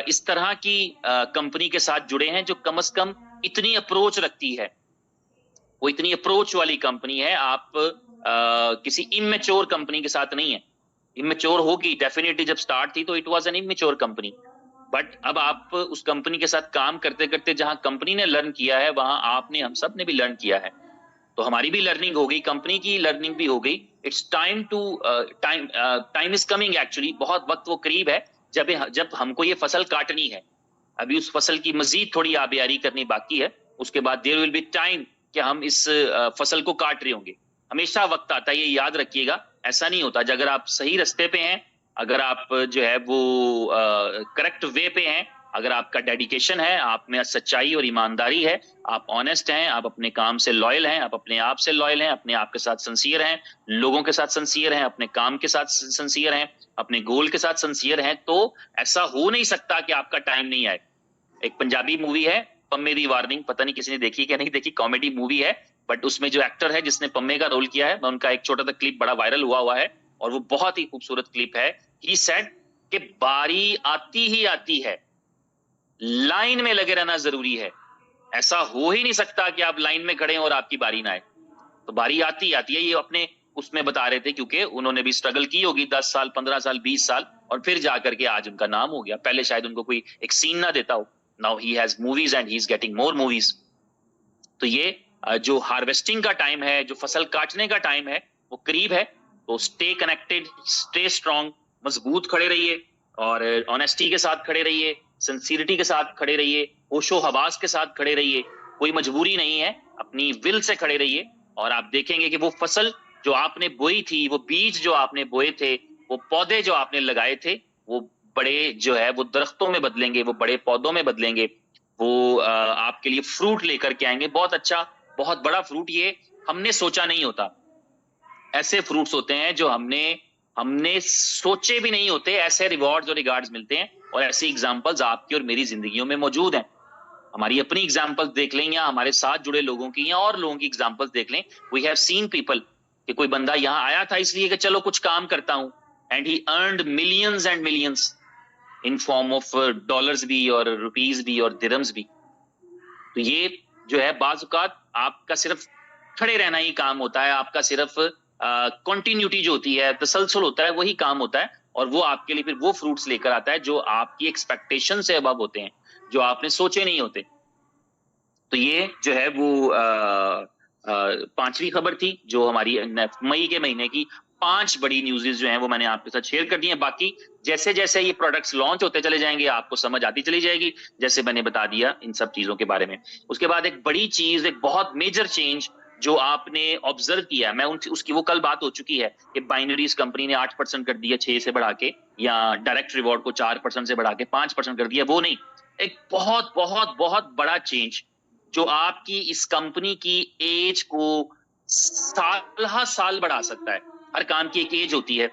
इस तरह की कंपनी के साथ जुड़े हैं जो कम से कम इतनी अप्रोच रखती है। वो इतनी अप्रोच वाली कंपनी है, आप किसी इमेच्योर कंपनी के साथ नहीं है। इमेच्योर होगी डेफिनेटली, जब स्टार्ट थी तो it was an immature company, but अब आप उस कंपनी के साथ काम करते करते जहां कंपनी ने लर्न किया है वहां आपने, हम सब ने भी लर्न किया है। तो हमारी भी लर्निंग हो गई, कंपनी की लर्निंग भी हो गई। It's time to time is coming actually. बहुत वक्त वो करीब है जब हमको ये फसल काटनी है। अभी उस फसल की मजीद थोड़ी आबियारी करनी बाकी है, उसके बाद देयर विल बी टाइम कि हम इस फसल को काट रहे होंगे। हमेशा वक्त आता है, ये याद रखिएगा। ऐसा नहीं होता, अगर आप सही रास्ते पे हैं, अगर आप जो है वो करेक्ट वे पे हैं, अगर आपका डेडिकेशन है, आप में सच्चाई और ईमानदारी है, आप ऑनेस्ट हैं, आप अपने काम से लॉयल हैं, आप अपने आप से लॉयल हैं, अपने आप के साथ सिंसियर हैं, लोगों के साथ सिंसियर हैं, अपने काम के साथ सिंसियर हैं, अपने गोल के साथ सिंसियर हैं, तो ऐसा हो नहीं सकता कि आपका टाइम नहीं आए। एक पंजाबी मूवी है पम्मे दी वार्निंग, पता नहीं किसी ने देखी क्या नहीं देखी, कॉमेडी मूवी है, बट उसमें जो एक्टर है जिसने पम्मे का रोल किया है, उनका एक छोटा सा क्लिप बड़ा वायरल हुआ है और वो बहुत ही खूबसूरत क्लिप है। ही सेड कि बारी आती ही आती है, लाइन में लगे रहना जरूरी है। ऐसा हो ही नहीं सकता कि आप लाइन में खड़े हैं और आपकी बारी ना आए। तो बारी आती आती है, ये अपने उसमें बता रहे थे, क्योंकि उन्होंने भी स्ट्रगल की होगी 10 साल 15 साल 20 साल, और फिर जाकर के आज उनका नाम हो गया। पहले शायद उनको कोई एक सीन ना देता हो, now he has movies and he is getting more movies. तो ये जो हार्वेस्टिंग का टाइम है, जो फसल काटने का टाइम है, वो करीब है। तो स्टे कनेक्टेड, स्टे स्ट्रांग, मजबूत खड़े रहिए और ऑनेस्टी के साथ खड़े रहिए, सिंसियरिटी के साथ खड़े रहिए, होशो हवास के साथ खड़े रहिए। कोई मजबूरी नहीं है, अपनी विल से खड़े रहिए और आप देखेंगे कि वो फसल जो आपने बोई थी, वो बीज जो आपने बोए थे, वो पौधे जो आपने लगाए थे, वो बड़े जो है वो दरख्तों में बदलेंगे, वो बड़े पौधों में बदलेंगे, वो आपके लिए फ्रूट लेकर के आएंगे, बहुत अच्छा, बहुत बड़ा फ्रूट। ये हमने सोचा नहीं होता, ऐसे फ्रूट्स होते हैं जो हमने सोचे भी नहीं होते, ऐसे रिवॉर्ड्स और रिगार्ड्स मिलते हैं। और ऐसी एग्जांपल्स आपकी और मेरी जिंदगियों में मौजूद हैं। हमारी अपनी एग्जांपल्स देख लें या हमारे साथ जुड़े लोगों की या और लोगों की एग्जांपल्स देख लें। वी हैव सीन पीपल कि कोई बंदा यहाँ आया था इसलिए कि चलो कुछ काम करता हूं, and he earned millions and millions in form of dollars भी और रुपीज भी और दिरम्स भी। तो ये जो है बाज़ औक़ात आपका सिर्फ खड़े रहना ही काम होता है, आपका सिर्फ कंटिन्यूटी जो होती है, तसलसल होता है, वही काम होता है, और वो आपके लिए फिर वो फ्रूट्स लेकर आता है जो आपकी एक्सपेक्टेशन से अबव होते हैं, जो आपने सोचे नहीं होते। तो ये जो है वो पांचवी खबर थी जो हमारी मई के महीने की। 5 बड़ी न्यूज़ेस जो हैं वो मैंने आपके साथ शेयर कर दी हैं। बाकी जैसे जैसे ये प्रोडक्ट्स लॉन्च होते चले जाएंगे, आपको समझ आती चली जाएगी, जैसे मैंने बता दिया इन सब चीजों के बारे में। उसके बाद एक बड़ी चीज, एक बहुत मेजर चेंज जो आपने ऑब्जर्व किया, मैं उसकी वो कल बात हो चुकी है कि बाइनरीज कंपनी ने 8% कर दिया 6 से बढ़ा के, या डायरेक्ट रिवॉर्ड को 4% से बढ़ा के 5% कर दिया, वो नहीं। एक बहुत बहुत बहुत बड़ा चेंज जो आपकी इस कंपनी की एज को साल साल बढ़ा सकता है। हर काम की एक एज होती है,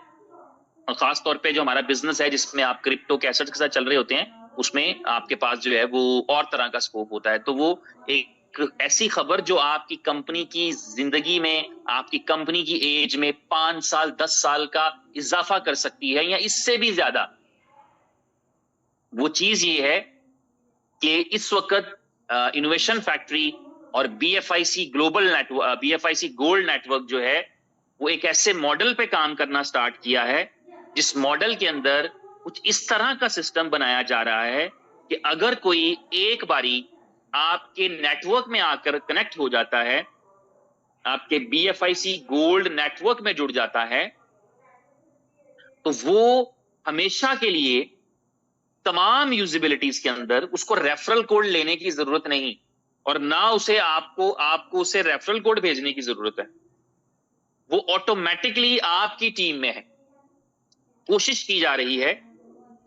और खास तौर पे जो हमारा बिजनेस है जिसमें आप क्रिप्टो के एसेट्स के साथ चल रहे होते हैं, उसमें आपके पास जो है वो और तरह का स्कोप होता है। तो वो एक ऐसी खबर जो आपकी कंपनी की जिंदगी में, आपकी कंपनी की एज में 5 साल 10 साल का इजाफा कर सकती है या इससे भी ज्यादा। वो चीज ये है कि इस वक्त इनोवेशन फैक्ट्री और बीएफआईसी ग्लोबल नेटवर्क, बीएफआईसी गोल्ड नेटवर्क जो है वो एक ऐसे मॉडल पे काम करना स्टार्ट किया है जिस मॉडल के अंदर कुछ इस तरह का सिस्टम बनाया जा रहा है कि अगर कोई एक बारी आपके नेटवर्क में आकर कनेक्ट हो जाता है, आपके बीएफआईसी गोल्ड नेटवर्क में जुड़ जाता है, तो वो हमेशा के लिए तमाम यूजिबिलिटीज के अंदर उसको रेफरल कोड लेने की जरूरत नहीं, और ना उसे आपको उसे रेफरल कोड भेजने की जरूरत है। वो ऑटोमेटिकली आपकी टीम में है। कोशिश की जा रही है,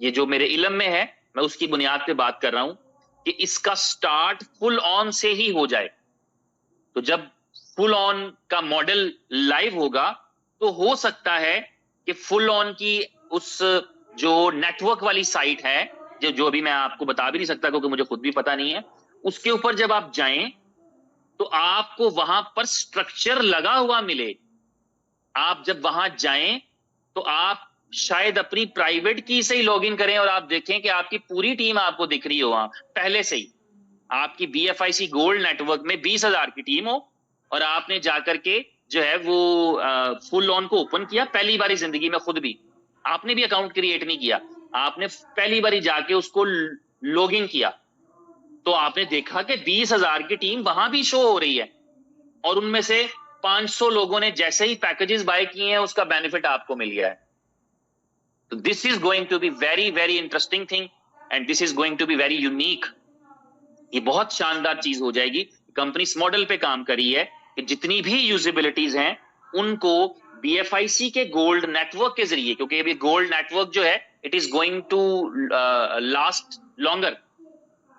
ये जो मेरे इल्म में है मैं उसकी बुनियाद पे बात कर रहा हूं, कि इसका स्टार्ट फुल ऑन से ही हो जाए। तो जब फुल ऑन का मॉडल लाइव होगा तो हो सकता है कि फुल ऑन की उस जो नेटवर्क वाली साइट है, जो अभी मैं आपको बता भी नहीं सकता क्योंकि मुझे खुद भी पता नहीं है, उसके ऊपर जब आप जाएं तो आपको वहां पर स्ट्रक्चर लगा हुआ मिले। आप जब वहां जाएं तो आप शायद अपनी प्राइवेट की से ही लॉगिन करें और आप देखें कि आपकी पूरी टीम आपको दिख रही हो वहां पहले से ही। आपकी बीएफआईसी गोल्ड नेटवर्क में 20,000 की टीम हो और आपने जाकर के जो है वो फुल ऑन को ओपन किया पहली बारी जिंदगी में। खुद भी आपने भी अकाउंट क्रिएट नहीं किया, आपने पहली बारी जाके उसको लॉगिन किया, तो आपने देखा कि 20,000 की टीम वहां भी शो हो रही है, और उनमें से 500 लोगों ने जैसे ही पैकेजेस बाय किए हैं उसका बेनिफिट आपको मिल गया है। तो this is going to be very very interesting thing, and this is going to be very unique. ये बहुत शानदार चीज हो जाएगी। कंपनी इस मॉडल पे काम कर रही है कि जितनी भी यूजिबिलिटीज हैं उनको BFIC के गोल्ड नेटवर्क के जरिए, क्योंकि अभी गोल्ड नेटवर्क जो है it is going to last longer.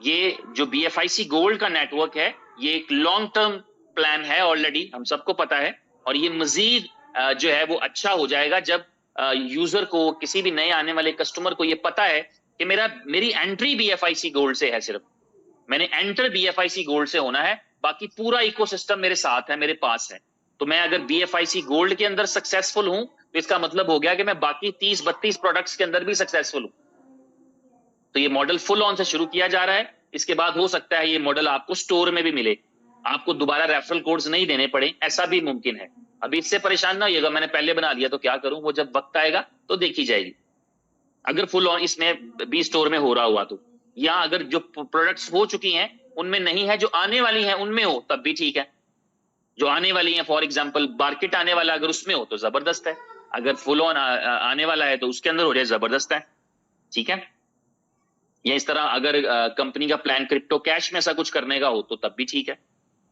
ये जो BFIC गोल्ड का नेटवर्क है ये एक लॉन्ग टर्म प्लान है, ऑलरेडी हम सबको पता है, और ये मजीद जो है वो अच्छा हो जाएगा जब यूजर को, किसी भी नए आने वाले कस्टमर को ये पता है कि मेरी एंट्री BFIC गोल्ड से है, सिर्फ मैंने एंटर BFIC गोल्ड से होना है, बाकी पूरा इकोसिस्टम मेरे साथ है, मेरे पास है। तो मैं अगर BFIC गोल्ड के अंदर सक्सेसफुल हूं तो इसका मतलब हो गया कि मैं बाकी 30-32 प्रोडक्ट्स के अंदर भी सक्सेसफुल हूं। तो ये मॉडल फुल ऑन से शुरू किया जा रहा है। इसके बाद हो सकता है ये मॉडल आपको स्टोर में भी मिले, आपको दोबारा रेफरल कोड्स नहीं देने पड़े, ऐसा भी मुमकिन है। अभी इससे परेशान ना होइएगा, मैंने पहले बना लिया तो क्या करूं, वो जब वक्त आएगा तो देखी जाएगी। अगर फुल ऑन इसमें भी स्टोर में हो रहा हुआ तो, या अगर जो प्रोडक्ट्स हो चुकी हैं उनमें नहीं है, जो आने वाली हैं उनमें हो तब भी ठीक है। जो आने वाली हैं, फॉर एग्जांपल मार्केट आने वाला अगर उसमें हो तो जबरदस्त है, अगर फुल ऑन आने वाला है तो उसके अंदर हो जाए, जबरदस्त है, ठीक है। या इस तरह अगर कंपनी का प्लान क्रिप्टो कैश में ऐसा कुछ करने का हो तो तब भी ठीक है।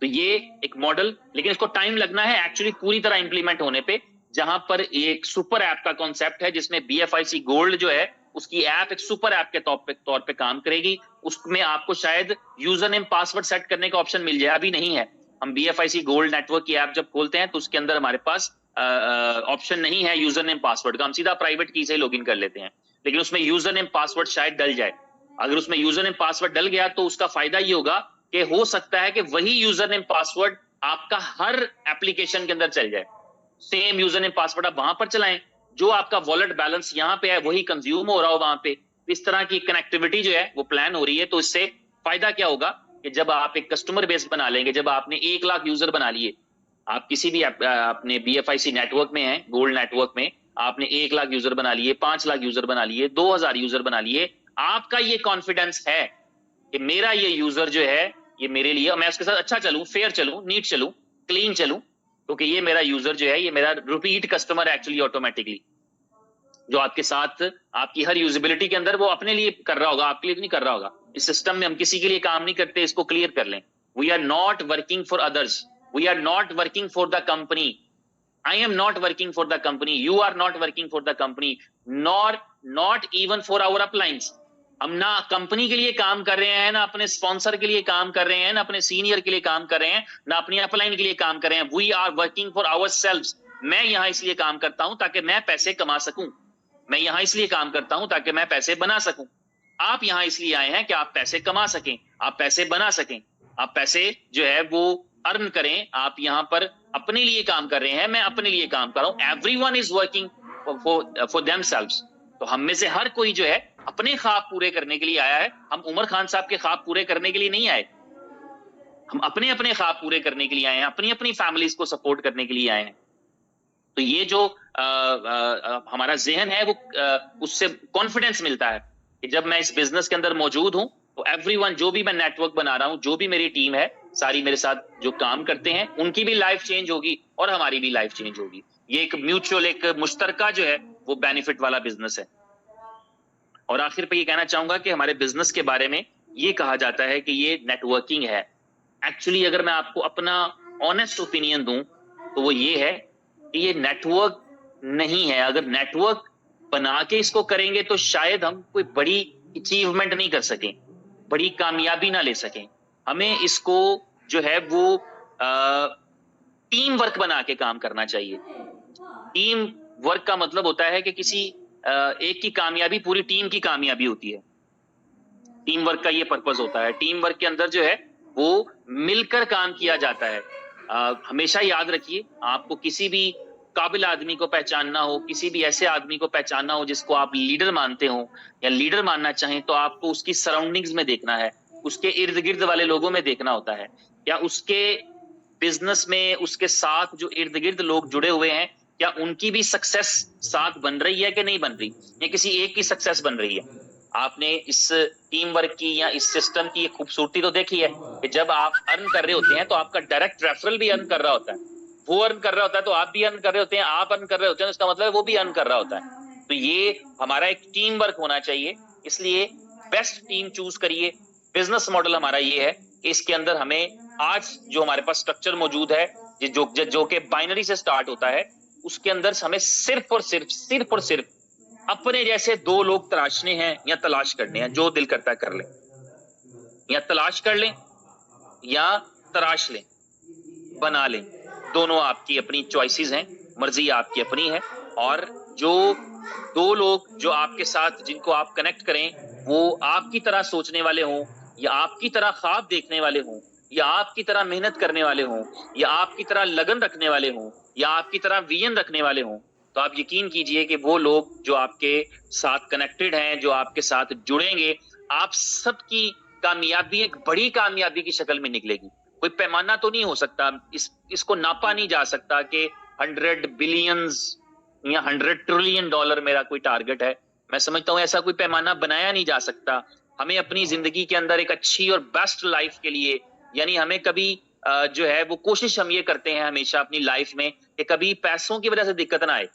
तो ये एक मॉडल, लेकिन इसको टाइम लगना है एक्चुअली पूरी तरह इंप्लीमेंट होने पे, जहां पर एक सुपर ऐप का कॉन्सेप्ट है जिसमें BFIC गोल्ड जो है उसकी ऐप एक सुपर ऐप के तौर पे काम करेगी। उसमें आपको शायद यूजर नेम पासवर्ड सेट करने का ऑप्शन मिल जाए, अभी नहीं है। हम BFIC गोल्ड नेटवर्क की ऐप जब खोलते हैं तो उसके अंदर हमारे पास ऑप्शन नहीं है यूजर नेम पासवर्ड का, हम सीधा प्राइवेट की से लॉगिन कर लेते हैं, लेकिन उसमें यूजर नेम पासवर्ड शायद डल जाए। अगर उसमें यूजर नेम पासवर्ड डल गया तो उसका फायदा ये होगा कि हो सकता है कि वही यूजर नेम पासवर्ड आपका हर एप्लीकेशन के अंदर चल जाए, सेम यूजर नेम पासवर्ड आप वहां पर चलाएं, जो आपका वॉलेट बैलेंस यहाँ पे है वही कंज्यूम हो रहा हो वहां पे। इस तरह की कनेक्टिविटी जो है वो प्लान हो रही है। तो इससे फायदा क्या होगा कि जब आप एक कस्टमर बेस बना लेंगे, जब आपने 1 लाख यूजर बना लिए, आप किसी भी अपने BFIC नेटवर्क में है, गोल्ड नेटवर्क में आपने 1 लाख यूजर बना लिए, 5 लाख यूजर बना लिए, 2000 यूजर बना लिए, आपका ये कॉन्फिडेंस है कि मेरा ये यूजर जो है ये मेरे लिए, मैं उसके साथ अच्छा चलूं, फेयर चलूं, नीट चलूं, क्लीन चलूं, क्योंकि ये मेरा यूजर जो है ये मेरा रिपीट कस्टमर एक्चुअली ऑटोमेटिकली, जो आपके साथ आपकी हर यूजेबिलिटी के अंदर वो अपने लिए कर रहा होगा, आपके लिए तो नहीं कर रहा होगा। इस सिस्टम में हम किसी के लिए काम नहीं करते, इसको क्लियर कर लें। We are not working for others, we are not working for the company, I am not working for the company, you are not working for the company, nor not even for our uplines. हम ना company के लिए काम कर रहे हैं, ना अपने स्पॉन्सर के लिए काम कर रहे हैं, ना अपने सीनियर के लिए काम कर रहे हैं, ना अपनी अपलाइन के लिए काम कर रहे हैं। We are working for ourselves. मैं यहां इसलिए काम करता हूं ताकि मैं पैसे कमा सकूं, मैं यहां इसलिए काम करता हूं ताकि मैं पैसे बना सकूं। आप यहां इसलिए आए हैं कि आप पैसे कमा सकें, आप पैसे बना सकें, आप पैसे जो है वो अर्न करें। आप यहां पर अपने लिए काम कर रहे हैं, मैं अपने लिए काम कर रहा हूं। Everyone is working for themselves. तो हम में से हर कोई जो है अपने ख्वाब पूरे करने के लिए आया है। हम उमर खान साहब के ख्वाब पूरे करने के लिए नहीं आए, हम अपने अपने ख्वाब पूरे करने के लिए आए हैं, अपनी अपनी फैमिलीज को सपोर्ट करने के लिए आए हैं। तो ये जो हमारा जहन है वो उससे कॉन्फिडेंस मिलता है कि जब मैं इस बिजनेस के अंदर मौजूद हूं तो एवरीवन, जो भी मैं नेटवर्क बना रहा हूं, जो भी मेरी टीम है, सारी मेरे साथ जो काम करते हैं, उनकी भी लाइफ चेंज होगी और हमारी भी लाइफ चेंज होगी। ये एक म्यूचुअल, एक मुश्तरका जो है वो बेनिफिट वाला बिजनेस है। और आखिर पे ये कहना चाहूंगा कि हमारे बिजनेस के बारे में ये कहा जाता है कि ये नेटवर्किंग है। एक्चुअली अगर मैं आपको अपना ऑनेस्ट ओपिनियन दूं तो वो ये है कि ये नेटवर्क नहीं है। अगर नेटवर्क बना के इसको करेंगे तो शायद हम कोई बड़ी अचीवमेंट नहीं कर सकें, बड़ी कामयाबी ना ले सकें। हमें इसको जो है वो टीम वर्क बना के काम करना चाहिए। टीम वर्क का मतलब होता है कि किसी एक की कामयाबी पूरी टीम की कामयाबी होती है। टीम वर्क का ये पर्पस होता है। टीम वर्क के अंदर जो है वो मिलकर काम किया जाता है। हमेशा याद रखिए, आपको किसी भी काबिल आदमी को पहचानना हो, किसी भी ऐसे आदमी को पहचानना हो जिसको आप लीडर मानते हो या लीडर मानना चाहें, तो आपको उसकी सराउंडिंग्स में देखना है, उसके इर्द गिर्द वाले लोगों में देखना होता है, या उसके बिजनेस में उसके साथ जो इर्द गिर्द लोग जुड़े हुए हैं, क्या उनकी भी सक्सेस साथ बन रही है कि नहीं बन रही, या किसी एक की सक्सेस बन रही है। आपने इस टीम वर्क की या इस सिस्टम की खूबसूरती तो देखी है कि जब आप अर्न कर रहे होते हैं तो आपका डायरेक्ट रेफरल भी अर्न कर रहा होता है, वो अर्न कर रहा होता है तो आप भी अर्न कर रहे होते हैं, आप अर्न कर रहे होते हैं, इसका मतलब वो भी अर्न कर रहा होता है। तो ये हमारा एक टीम वर्क होना चाहिए। इसलिए बेस्ट टीम चूज करिए। बिजनेस मॉडल हमारा ये है कि इसके अंदर हमें आज जो हमारे पास स्ट्रक्चर मौजूद है, जो कि बाइनरी से स्टार्ट होता है, उसके अंदर हमें सिर्फ और सिर्फ अपने जैसे 2 लोग तराशने हैं या तलाश करने हैं, जो दिल करता है कर लें, या तलाश कर लें या तराश लें, बना लें, दोनों आपकी अपनी चॉइसेस हैं, मर्जी आपकी अपनी है। और जो 2 लोग जो आपके साथ जिनको आप कनेक्ट करें, वो आपकी तरह सोचने वाले हों, या आपकी तरह ख्वाब देखने वाले हों, या आपकी तरह मेहनत करने वाले हों, या आपकी तरह लगन रखने वाले हों, या आपकी तरह विजन रखने वाले हों, तो आप यकीन कीजिए कि वो लोग जो आपके साथ कनेक्टेड हैं, जो आपके साथ जुड़ेंगे, आप सबकी कामयाबी एक बड़ी कामयाबी की शक्ल में निकलेगी। कोई पैमाना तो नहीं हो सकता, इसको नापा नहीं जा सकता कि 100 बिलियंस या 100 ट्रिलियन डॉलर मेरा कोई टारगेट है। मैं समझता हूं ऐसा कोई पैमाना बनाया नहीं जा सकता। हमें अपनी जिंदगी के अंदर एक अच्छी और बेस्ट लाइफ के लिए, यानी हमें कभी जो है वो कोशिश हम ये करते हैं हमेशा अपनी लाइफ में कि कभी पैसों की वजह से दिक्कत ना आए,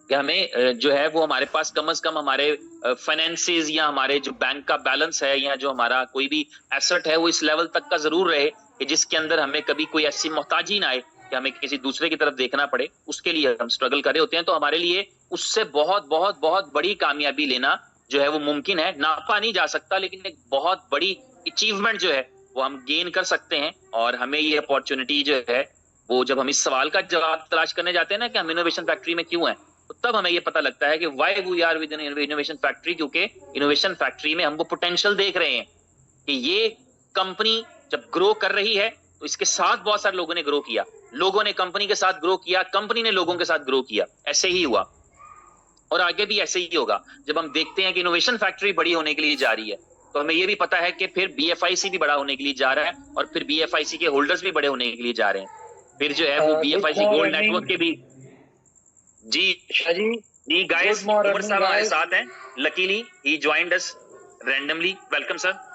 कि हमें जो है वो हमारे पास कम से कम हमारे फाइनेंसेस या हमारे जो बैंक का बैलेंस है या जो हमारा कोई भी एसेट है वो इस लेवल तक का जरूर रहे कि जिसके अंदर हमें कभी कोई ऐसी मोहताजी ना आए कि हमें किसी दूसरे की तरफ देखना पड़े। उसके लिए हम स्ट्रगल कर रहे होते हैं, तो हमारे लिए उससे बहुत बहुत बहुत बड़ी कामयाबी लेना जो है वो मुमकिन है। नापा नहीं जा सकता, लेकिन एक बहुत बड़ी अचीवमेंट जो है वो हम गेन कर सकते हैं। और हमें ये अपॉर्चुनिटी जो है वो, जब हम इस सवाल का जवाब तलाश करने जाते हैं ना कि हम इनोवेशन फैक्ट्री में क्यों हैं, तो तब हमें ये पता लगता है कि why we are within innovation factory, क्योंकि इनोवेशन फैक्ट्री में हम वो पोटेंशियल देख रहे हैं कि ये कंपनी जब ग्रो कर रही है तो इसके साथ बहुत सारे लोगों ने ग्रो किया, लोगों ने कंपनी के साथ ग्रो किया, कंपनी ने लोगों के साथ ग्रो किया। ऐसे ही हुआ और आगे भी ऐसे ही होगा। जब हम देखते हैं कि इनोवेशन फैक्ट्री बड़ी होने के लिए जा रही है, तो हमें ये भी पता है कि फिर BFIC भी बड़ा होने के लिए जा रहा है, और फिर BFIC के होल्डर्स भी बड़े होने के लिए जा रहे हैं। फिर जो है वो BFIC गोल्ड नेटवर्क के भी जी गाइस, उमर साहब हमारे साथ हैं। लकीली ही joined us randomly. Welcome sir.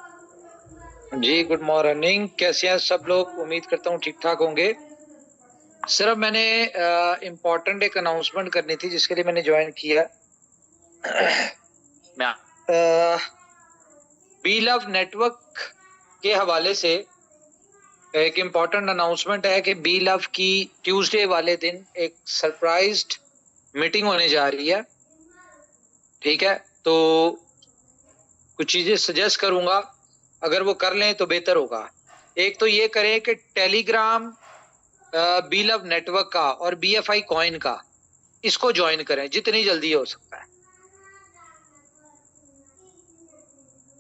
जी गुड मॉर्निंग, कैसे हैं सब लोग? उम्मीद करता हूँ ठीक ठाक होंगे। सिर्फ मैंने इम्पोर्टेंट एक अनाउंसमेंट करनी थी जिसके लिए मैंने ज्वाइन किया। बी लव नेटवर्क के हवाले से एक इम्पोर्टेंट अनाउंसमेंट है कि बी लव की ट्यूसडे वाले दिन एक सरप्राइज्ड मीटिंग होने जा रही है। ठीक है, तो कुछ चीजें सजेस्ट करूंगा, अगर वो कर लें तो बेहतर होगा। एक तो ये करें कि टेलीग्राम बी लव नेटवर्क का और BFI कॉइन का, इसको ज्वाइन करें जितनी जल्दी हो सकता है।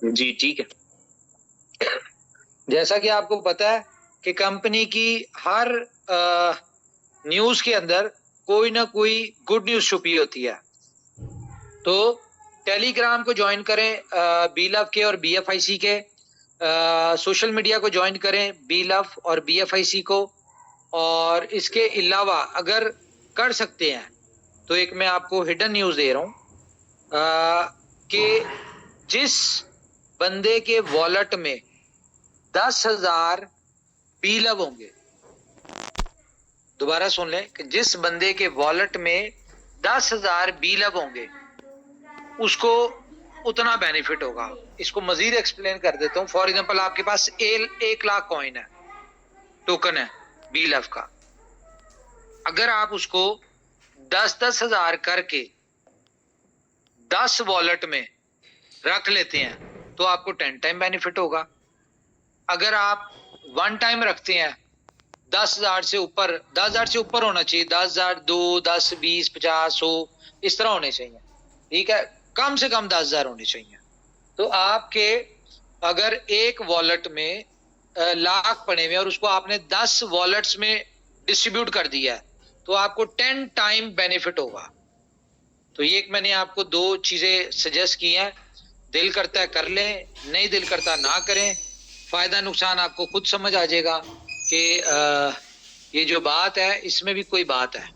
जी ठीक है। जैसा कि आपको पता है कि कंपनी की हर न्यूज के अंदर कोई ना कोई गुड न्यूज छुपी होती है, तो टेलीग्राम को ज्वाइन करें बी लव के और BFIC के, सोशल मीडिया को ज्वाइन करें बी लव और BFIC को। और इसके अलावा अगर कर सकते हैं तो एक मैं आपको हिडन न्यूज दे रहा हूं कि जिस बंदे के वॉलेट में 10,000 बी लव होंगे, दोबारा सुन लें, कि जिस बंदे के वॉलेट में 10,000 बी लव होंगे उसको उतना बेनिफिट होगा। इसको मजीद एक्सप्लेन कर देता हूं। फॉर एग्जांपल, आपके पास 1 लाख कॉइन है, टोकन है बी लव का। अगर आप उसको 10-10 हजार करके 10 वॉलेट में रख लेते हैं तो आपको 10 टाइम बेनिफिट होगा। अगर आप 1 टाइम रखते हैं 10,000 से ऊपर, 10,000 से ऊपर होना चाहिए, 10,000, 2, 10, 20, 50, 100 इस तरह होने चाहिए। ठीक है, कम से कम 10,000 होने चाहिए। तो आपके अगर एक वॉलेट में लाख पड़े हुए और उसको आपने 10 वॉलेट्स में डिस्ट्रीब्यूट कर दिया है तो आपको 10 टाइम बेनिफिट होगा। तो ये एक मैंने आपको 2 चीजें सजेस्ट की हैं। दिल करता है कर लें, नहीं दिल करता ना करें। फायदा नुकसान आपको खुद समझ आ जाएगा कि ये जो बात है इसमें भी कोई बात है।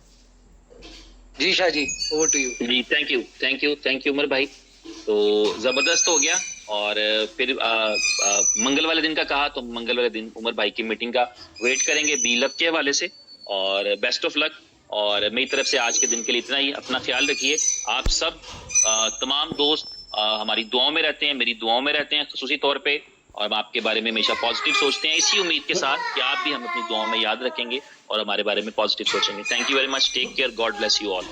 जी Shah ji, over to you. जी थैंक यू उमर भाई। तो जबरदस्त हो गया। और फिर मंगल वाले दिन का कहा तो मंगल वाले दिन उमर भाई की मीटिंग का वेट करेंगे बी लव के हवाले से। और बेस्ट ऑफ लक। और मेरी तरफ से आज के दिन के लिए इतना ही। अपना ख्याल रखिए। आप सब तमाम दोस्त हमारी दुआओं में रहते हैं, मेरी दुआओं में रहते हैं खसूसी तौर पे। और हम आपके बारे में हमेशा पॉजिटिव सोचते हैं, इसी उम्मीद के साथ कि आप भी हम अपनी दुआओं में याद रखेंगे और हमारे बारे में पॉजिटिव सोचेंगे। Thank you very much, take care, God bless you all.